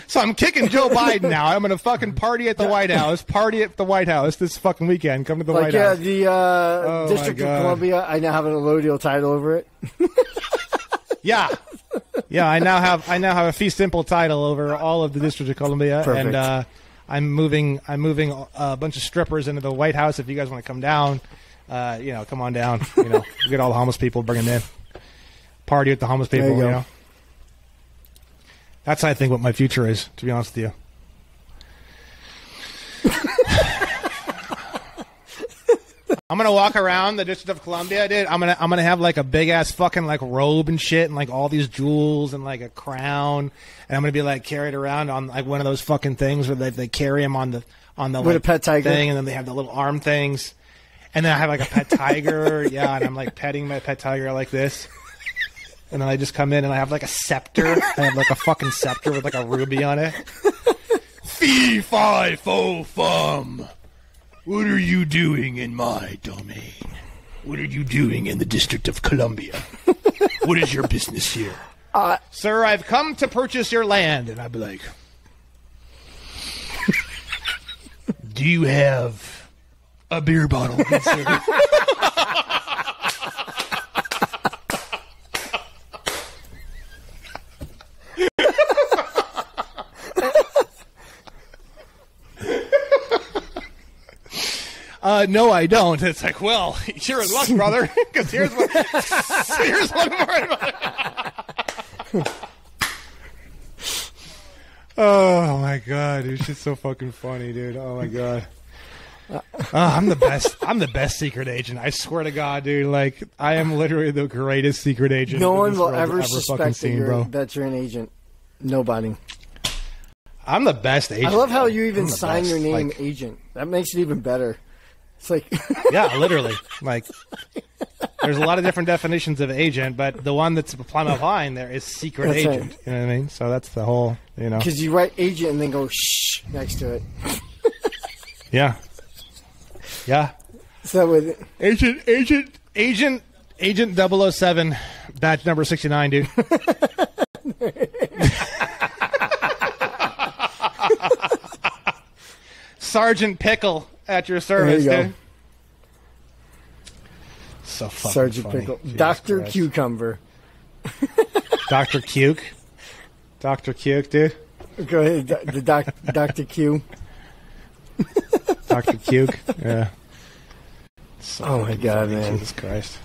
So I'm kicking Joe Biden now. I'm going to fucking party at the White House. Party at the White House this fucking weekend. Come to the White House. The District of Columbia, I now have an allodial title over it. Yeah. Yeah, I now have a fee simple title over all of the District of Columbia. Perfect. And I'm moving a bunch of strippers into the White House. If you guys want to come down, come on down. You know, get all the homeless people, bring them in. Party with the homeless people, There you go. know. That's, I think, what my future is, to be honest with you. I'm gonna walk around the District of Columbia, dude. I'm gonna have like a big ass fucking like robe and shit, and like all these jewels and like a crown, and I'm gonna be like carried around on like one of those fucking things where they carry him on the with like, a pet tiger thing, and then they have the little arm things, and then I have like a pet tiger, yeah, and I'm like petting my pet tiger like this. And then I just come in and I have like a scepter. I have like a fucking scepter with like a ruby on it. Fee, fi, fo, fum. What are you doing in my domain? What are you doing in the District of Columbia? What is your business here? Sir, I've come to purchase your land. And I'd be like, do you have a beer bottle? Good sir? no, I don't. It's like, well, you're in luck, brother, because here's one more. Oh my god, dude, shit's so fucking funny, dude. Oh my god. I'm the best. I'm the best secret agent. I swear to God, dude. Like, I am literally the greatest secret agent. No one will ever suspect that you're an agent. Nobody. I'm the best agent. I love how you even sign best. your name, like, agent. That makes it even better. It's like, yeah, literally. Like, there's a lot of different definitions of agent, but the one that's applying there is secret That's agent. right. You know what I mean? So that's the whole, you know. because you write agent and then go shh next to it. Yeah. Yeah. So with Agent 007, batch number 69, dude. Sergeant Pickle at your service, There you go. dude. So fucking Sergeant funny. Pickle, Jesus Dr. Christ. Cucumber. Dr. Cuke. Dr. Cuke, dude. Go ahead, Dr. Q. Dr. Cuke. Yeah. So Oh my God, funny, man. Jesus Christ.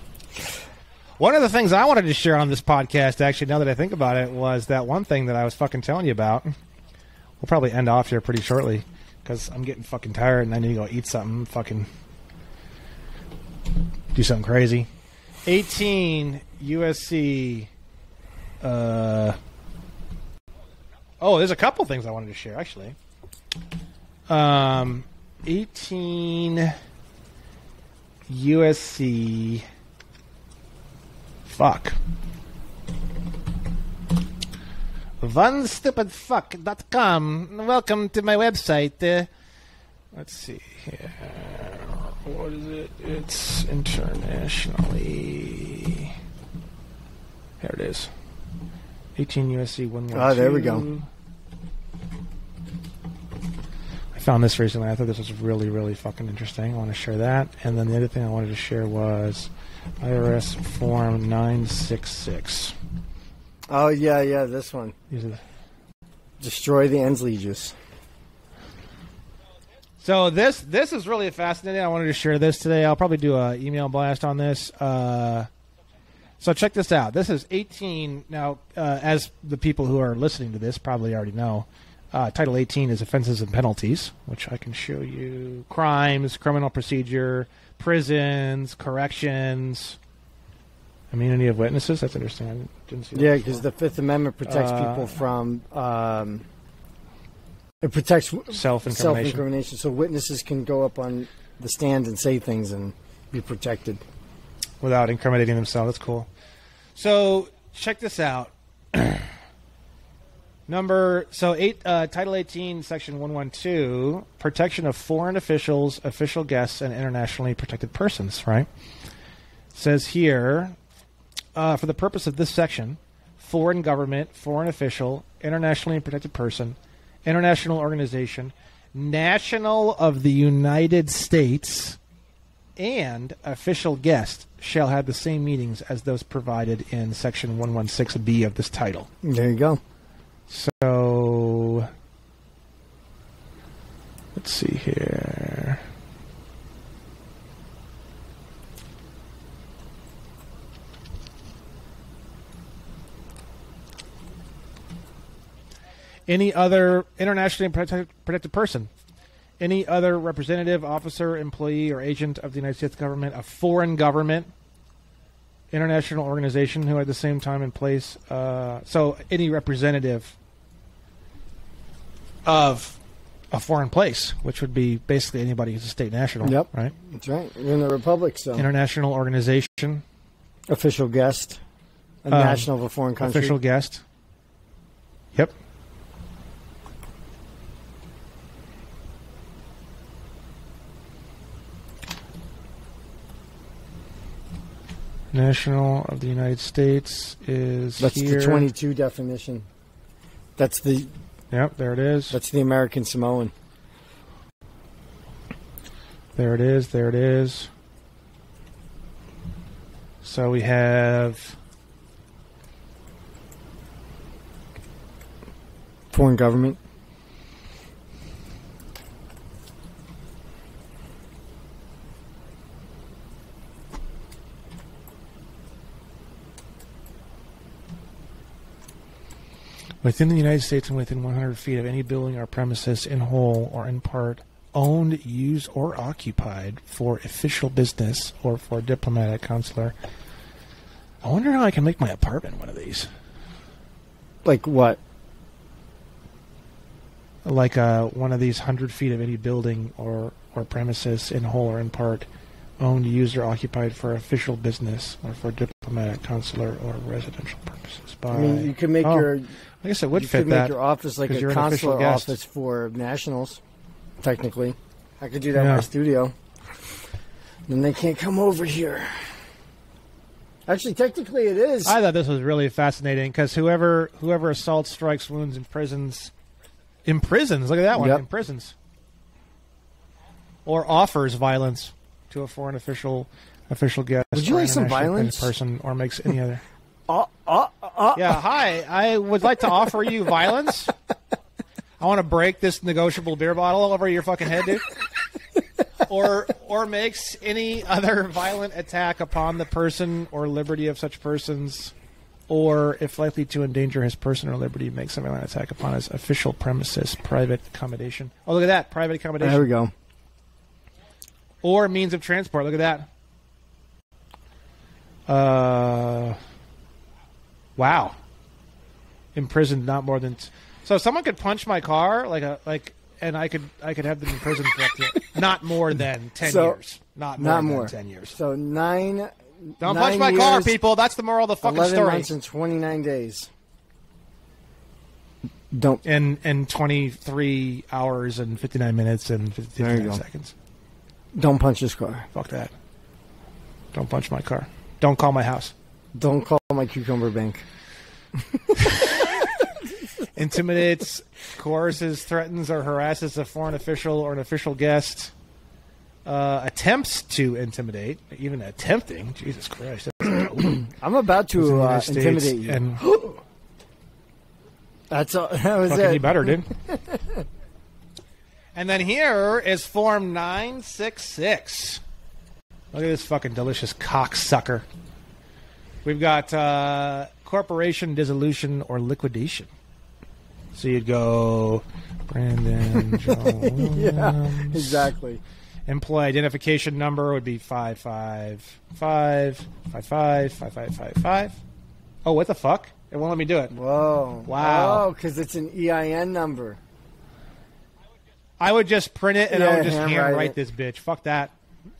One of the things I wanted to share on this podcast, actually, now that I think about it, was that one thing that I was fucking telling you about. We'll probably end off here pretty shortly because I'm getting fucking tired and I need to go eat something. Fucking do something crazy. 18 USC. Oh, there's a couple things I wanted to share, actually. 18 USC. Fuck. OneStupidFuck.com. Welcome to my website. Let's see here. What is it? It's internationally. Here it is. 18 USC 112. Oh, there we go. I found this recently. I thought this was really, really fucking interesting. I want to share that. And then the other thing I wanted to share was IRS Form 966. Oh, yeah, this one. These are the, Destroy the Ensleyges. So this is really fascinating. I wanted to share this today. I'll probably do an email blast on this. So check this out. This is 18. Now, as the people who are listening to this probably already know, Title 18 is offenses and penalties, which I can show you. Crimes, criminal procedure, prisons, corrections, immunity of witnesses. That's interesting. I didn't see that. Yeah, because the Fifth Amendment protects people from... it protects self-incrimination. So witnesses can go up on the stand and say things and be protected. Without incriminating themselves. That's cool. So check this out. Title 18, Section 112, protection of foreign officials, official guests, and internationally protected persons, right? It says here, for the purpose of this section, foreign government, foreign official, internationally protected person, international organization, national of the United States, and official guest shall have the same meanings as those provided in Section 116B of this title. There you go. So, let's see here. Any other internationally protected person, any other representative, officer, employee, or agent of the United States government, a foreign government, international organization who at the same time and place, so any representative of a foreign place, which would be basically anybody who's a state national. Yep. Right? That's right. You're in the Republic, so. International organization. Official guest. A national of a foreign country. Official guest. Yep. National of the United States is That's here. the 22 definition. That's the... Yep, there it is. That's the American Samoan. There it is, there it is. So we have... Foreign government. Within the United States and within 100 feet of any building or premises in whole or in part, owned, used, or occupied for official business or for diplomatic, consular. I wonder how I can make my apartment one of these. Like what? Like one of these 100 feet of any building or premises in whole or in part, owned, used, or occupied for official business or for diplomatic, consular, or residential purposes. By, I mean, you can make your... I guess it would you fit could that. make your office like a consular office for nationals, technically. I could do that in my studio. Then they can't come over here. Actually, technically it is. I thought this was really fascinating because whoever assaults, strikes, wounds, imprisons, look at that one, imprisons, or offers violence to a foreign official guest, would you like some violence? Person, or makes any other. Yeah, hi. I would like to offer you violence. I want to break this negotiable beer bottle over your fucking head, dude. Or makes any other violent attack upon the person or liberty of such persons, or if likely to endanger his person or liberty, makes a violent attack upon his official premises, private accommodation. Oh, look at that, private accommodation. There we go. Or means of transport. Look at that. Wow. Imprisoned not more than... So someone could punch my car and I could have them imprisoned for up to not more than 10 years. Not more than 10 years. So Don't punch my car, people. That's the moral of the fucking 11 story. 11 months and 29 days. Don't. And 23 hours and 59 minutes and 59 seconds. Don't punch this car. Fuck that. Don't punch my car. Don't call my house. Don't call my cucumber bank. Intimidates, coerces, threatens, or harasses a foreign official or an official guest. Attempts to intimidate, even attempting. Jesus Christ. I'm about to intimidate you. That's all. That was Fucking it. be better, dude. And then here is Form 966. Look at this fucking delicious cocksucker. We've got corporation dissolution or liquidation. So you'd go Brandon Jones. Yeah, exactly. Employee identification number would be 555555555. Oh, what the fuck? It won't let me do it. Whoa. Wow. Oh, because it's an EIN number. I would just print it and I would just handwrite it. this bitch. Fuck that.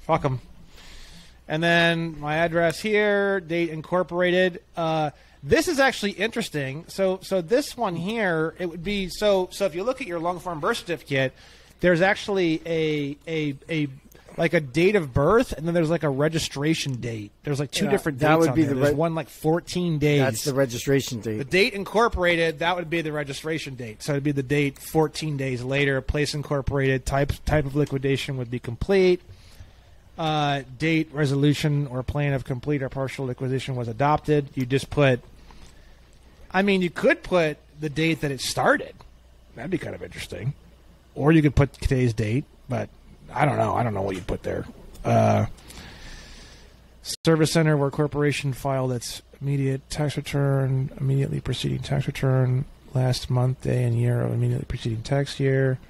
Fuck them. And then my address here, date incorporated. This is actually interesting. So this one here, it would be so if you look at your long form birth certificate, there's actually a like a date of birth, and then there's like a registration date. There's like two different dates. That would be there's one like 14 days. That's the registration date. The date incorporated, that would be the registration date. So it'd be the date 14 days later. Place incorporated, type of liquidation would be complete. Date, resolution, or plan of complete or partial liquidation was adopted. You just put. I mean, you could put the date that it started. That'd be kind of interesting. Or you could put today's date, but I don't know. I don't know what you'd put there. Service center where corporation filed its immediate tax return, immediately preceding tax return, last month, day, and year of immediately preceding tax year,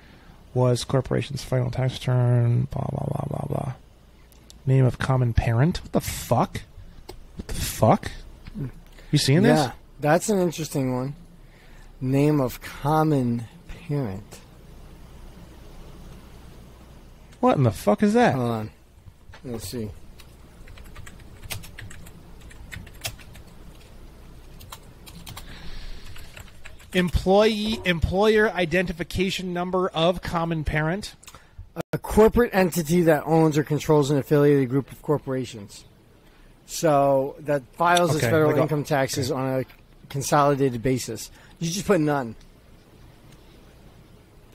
was corporation's final tax return, blah, blah, blah, blah, blah. Name of common parent? What the fuck? What the fuck? You seeing this? Yeah, that's an interesting one. Name of common parent. What in the fuck is that? Hold on. Let's see. Employer identification number of common parent. A corporate entity that owns or controls an affiliated group of corporations. So that files its federal income taxes on a consolidated basis. You just put none.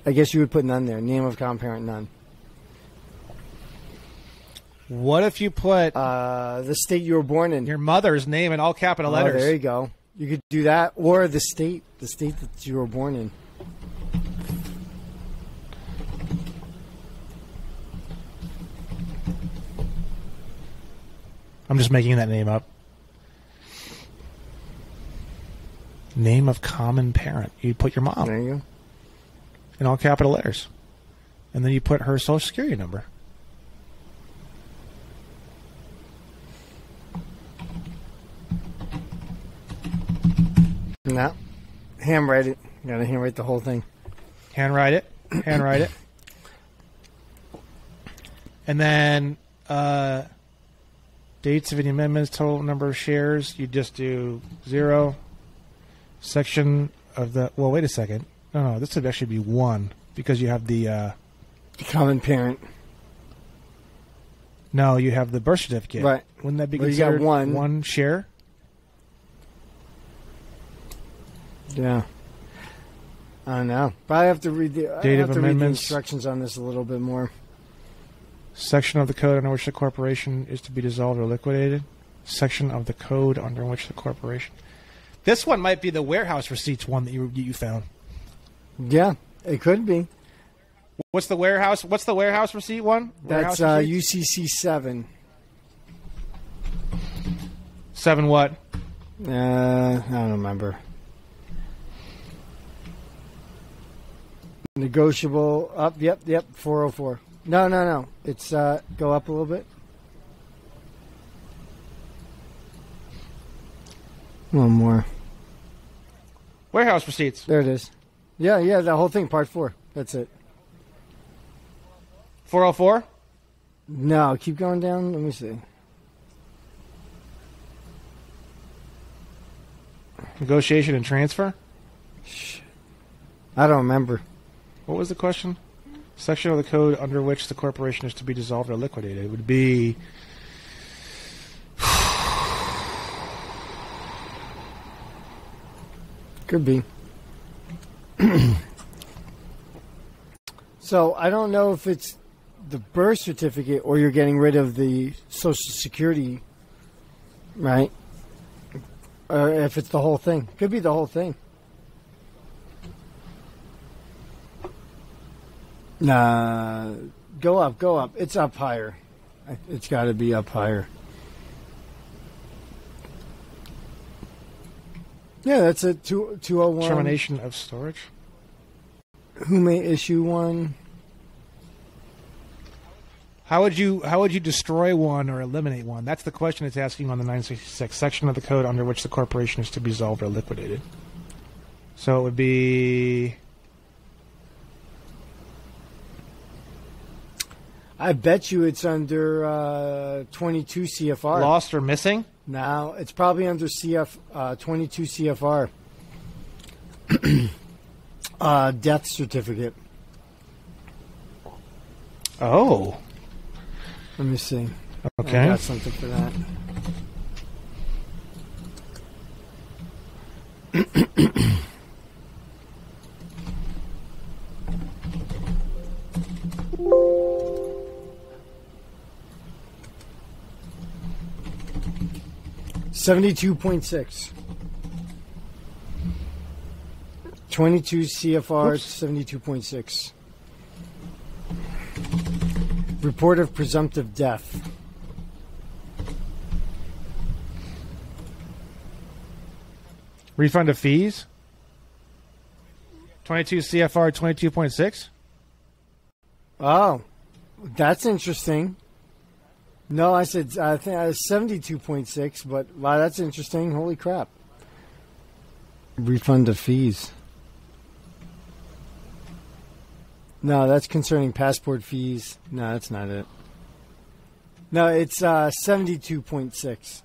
I guess you would put none there. Name of common parent, none. What if you put the state you were born in? Your mother's name in all capital letters. There you go. You could do that, or the state that you were born in. I'm just making that name up. Name of common parent. You put your mom. There you go. In all capital letters. And then you put her social security number. No. Handwrite it. You gotta handwrite the whole thing. Handwrite it. Handwrite it. And then dates of any amendments, total number of shares, you just do 0. Section of the... Well, wait a second. No, this would actually be 1 because you have the common parent. No, you have the birth certificate. Right. Wouldn't that be Well, considered you got one share? Yeah. I don't know. Probably have to read the Date of read the amendments. instructions on this a little bit more. Section of the code under which the corporation is to be dissolved or liquidated. Section of the code under which the corporation... This one might be the warehouse receipts one that you found. Yeah, it could be. What's the warehouse receipt one? That's UCC 7. 7 what? I don't remember. Negotiable up. Yep. 404. No. It's go up a little bit. One more. Warehouse receipts. There it is. Yeah, the whole thing, part 4. That's it. 404? No, keep going down. Let me see. Negotiation and transfer? I don't remember. What was the question? Section of the code under which the corporation is to be dissolved or liquidated. It would be... Could be. So I don't know if it's the birth certificate or you're getting rid of the Social Security, right? Or if it's the whole thing. Could be the whole thing. Nah, go up. It's up higher. It's got to be up higher. Yeah, that's a 201. Termination of storage. Who may issue one? How would you destroy one or eliminate one? That's the question it's asking on the 966 section of the code under which the corporation is to be dissolved or liquidated. So it would be... I bet you it's under 22 CFR. Lost or missing? No, it's probably under 22 CFR. Death certificate. Oh. Let me see. Okay. I got something for that. $72.6. 22 CFR 72.6. Report of presumptive death. Refund of fees? 22 CFR 22.6? Oh, that's interesting. No, I think I was 72.6, but wow, that's interesting. Holy crap. Refund of fees. No, that's concerning passport fees. No, that's not it. No, it's 72.6.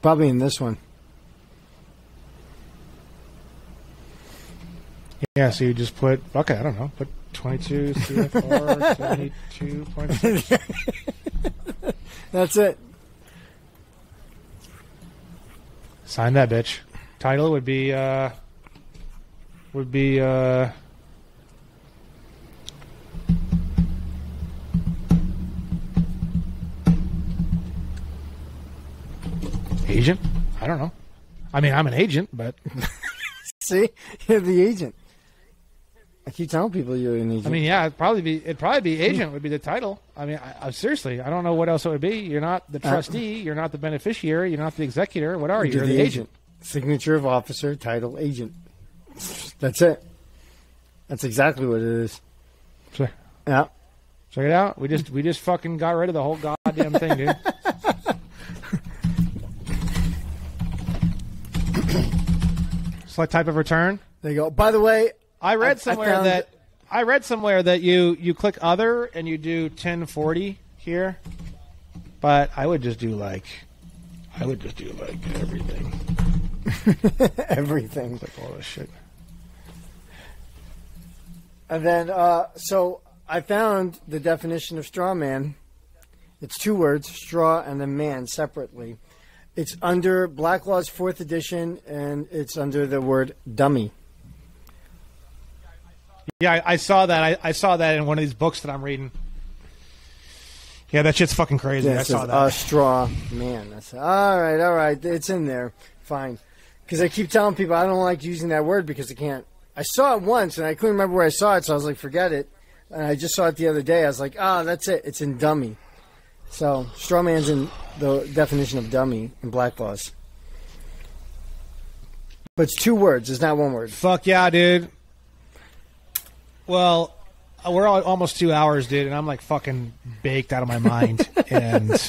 Probably in this one. Yeah, so you just put, okay, I don't know, put 22 CFR 72.6. That's it. Sign that bitch. Title would be agent? I don't know. I mean, I'm an agent, but See? You're the agent. I keep telling people you're an agent. I mean, yeah, it'd probably be agent would be the title. I mean, I seriously, I don't know what else it would be. You're not the trustee, you're not the beneficiary, you're not the executor. What are you? You're the agent. Signature of officer, title, agent. That's it. That's exactly what it is. Sure. Yeah. Check it out. We just fucking got rid of the whole goddamn thing, dude. Select type of return. There you go. By the way, I read somewhere that you click other and you do 1040 here, but I would just do like everything. Everything. Like all this shit. And then, so I found the definition of straw man. It's two words, straw and then man, separately. It's under Black Law's 4th edition, and it's under the word dummy. Yeah, I saw that. I saw that in one of these books that I'm reading. Yeah, that shit's fucking crazy. Yeah, I saw that. Straw man. That's all right. It's in there. Fine. Because I keep telling people I don't like using that word because I can't. I saw it once, and I couldn't remember where I saw it, so I was like, forget it. And I just saw it the other day. I was like, that's it. It's in dummy. So, straw man's in the definition of dummy in Black Laws. But it's two words. It's not one word. Fuck yeah, dude. Well, we're almost 2 hours, dude, and I'm like fucking baked out of my mind. And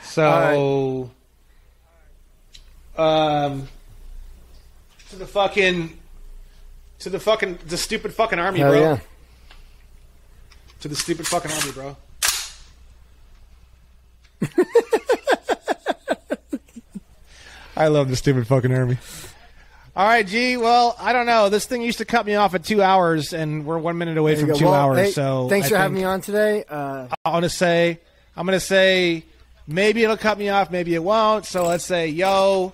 so, to the stupid fucking army, Hell bro. Yeah. To the stupid fucking army, bro. I love the stupid fucking army. All right, G. Well, I don't know. This thing used to cut me off at 2 hours, and we're 1 minute away from 2 hours. Hey, so thanks for having me on today. I'm gonna say, maybe it'll cut me off, maybe it won't. So let's say, yo,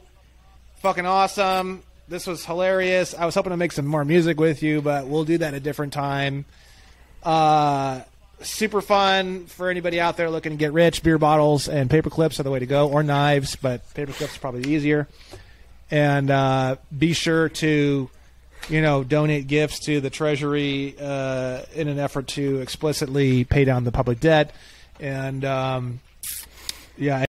fucking awesome. This was hilarious. I was hoping to make some more music with you, but we'll do that at a different time. super fun for anybody out there looking to get rich. Beer bottles and paper clips are the way to go, or knives, but paper clips is probably easier. And be sure to, donate gifts to the Treasury in an effort to explicitly pay down the public debt. And, yeah.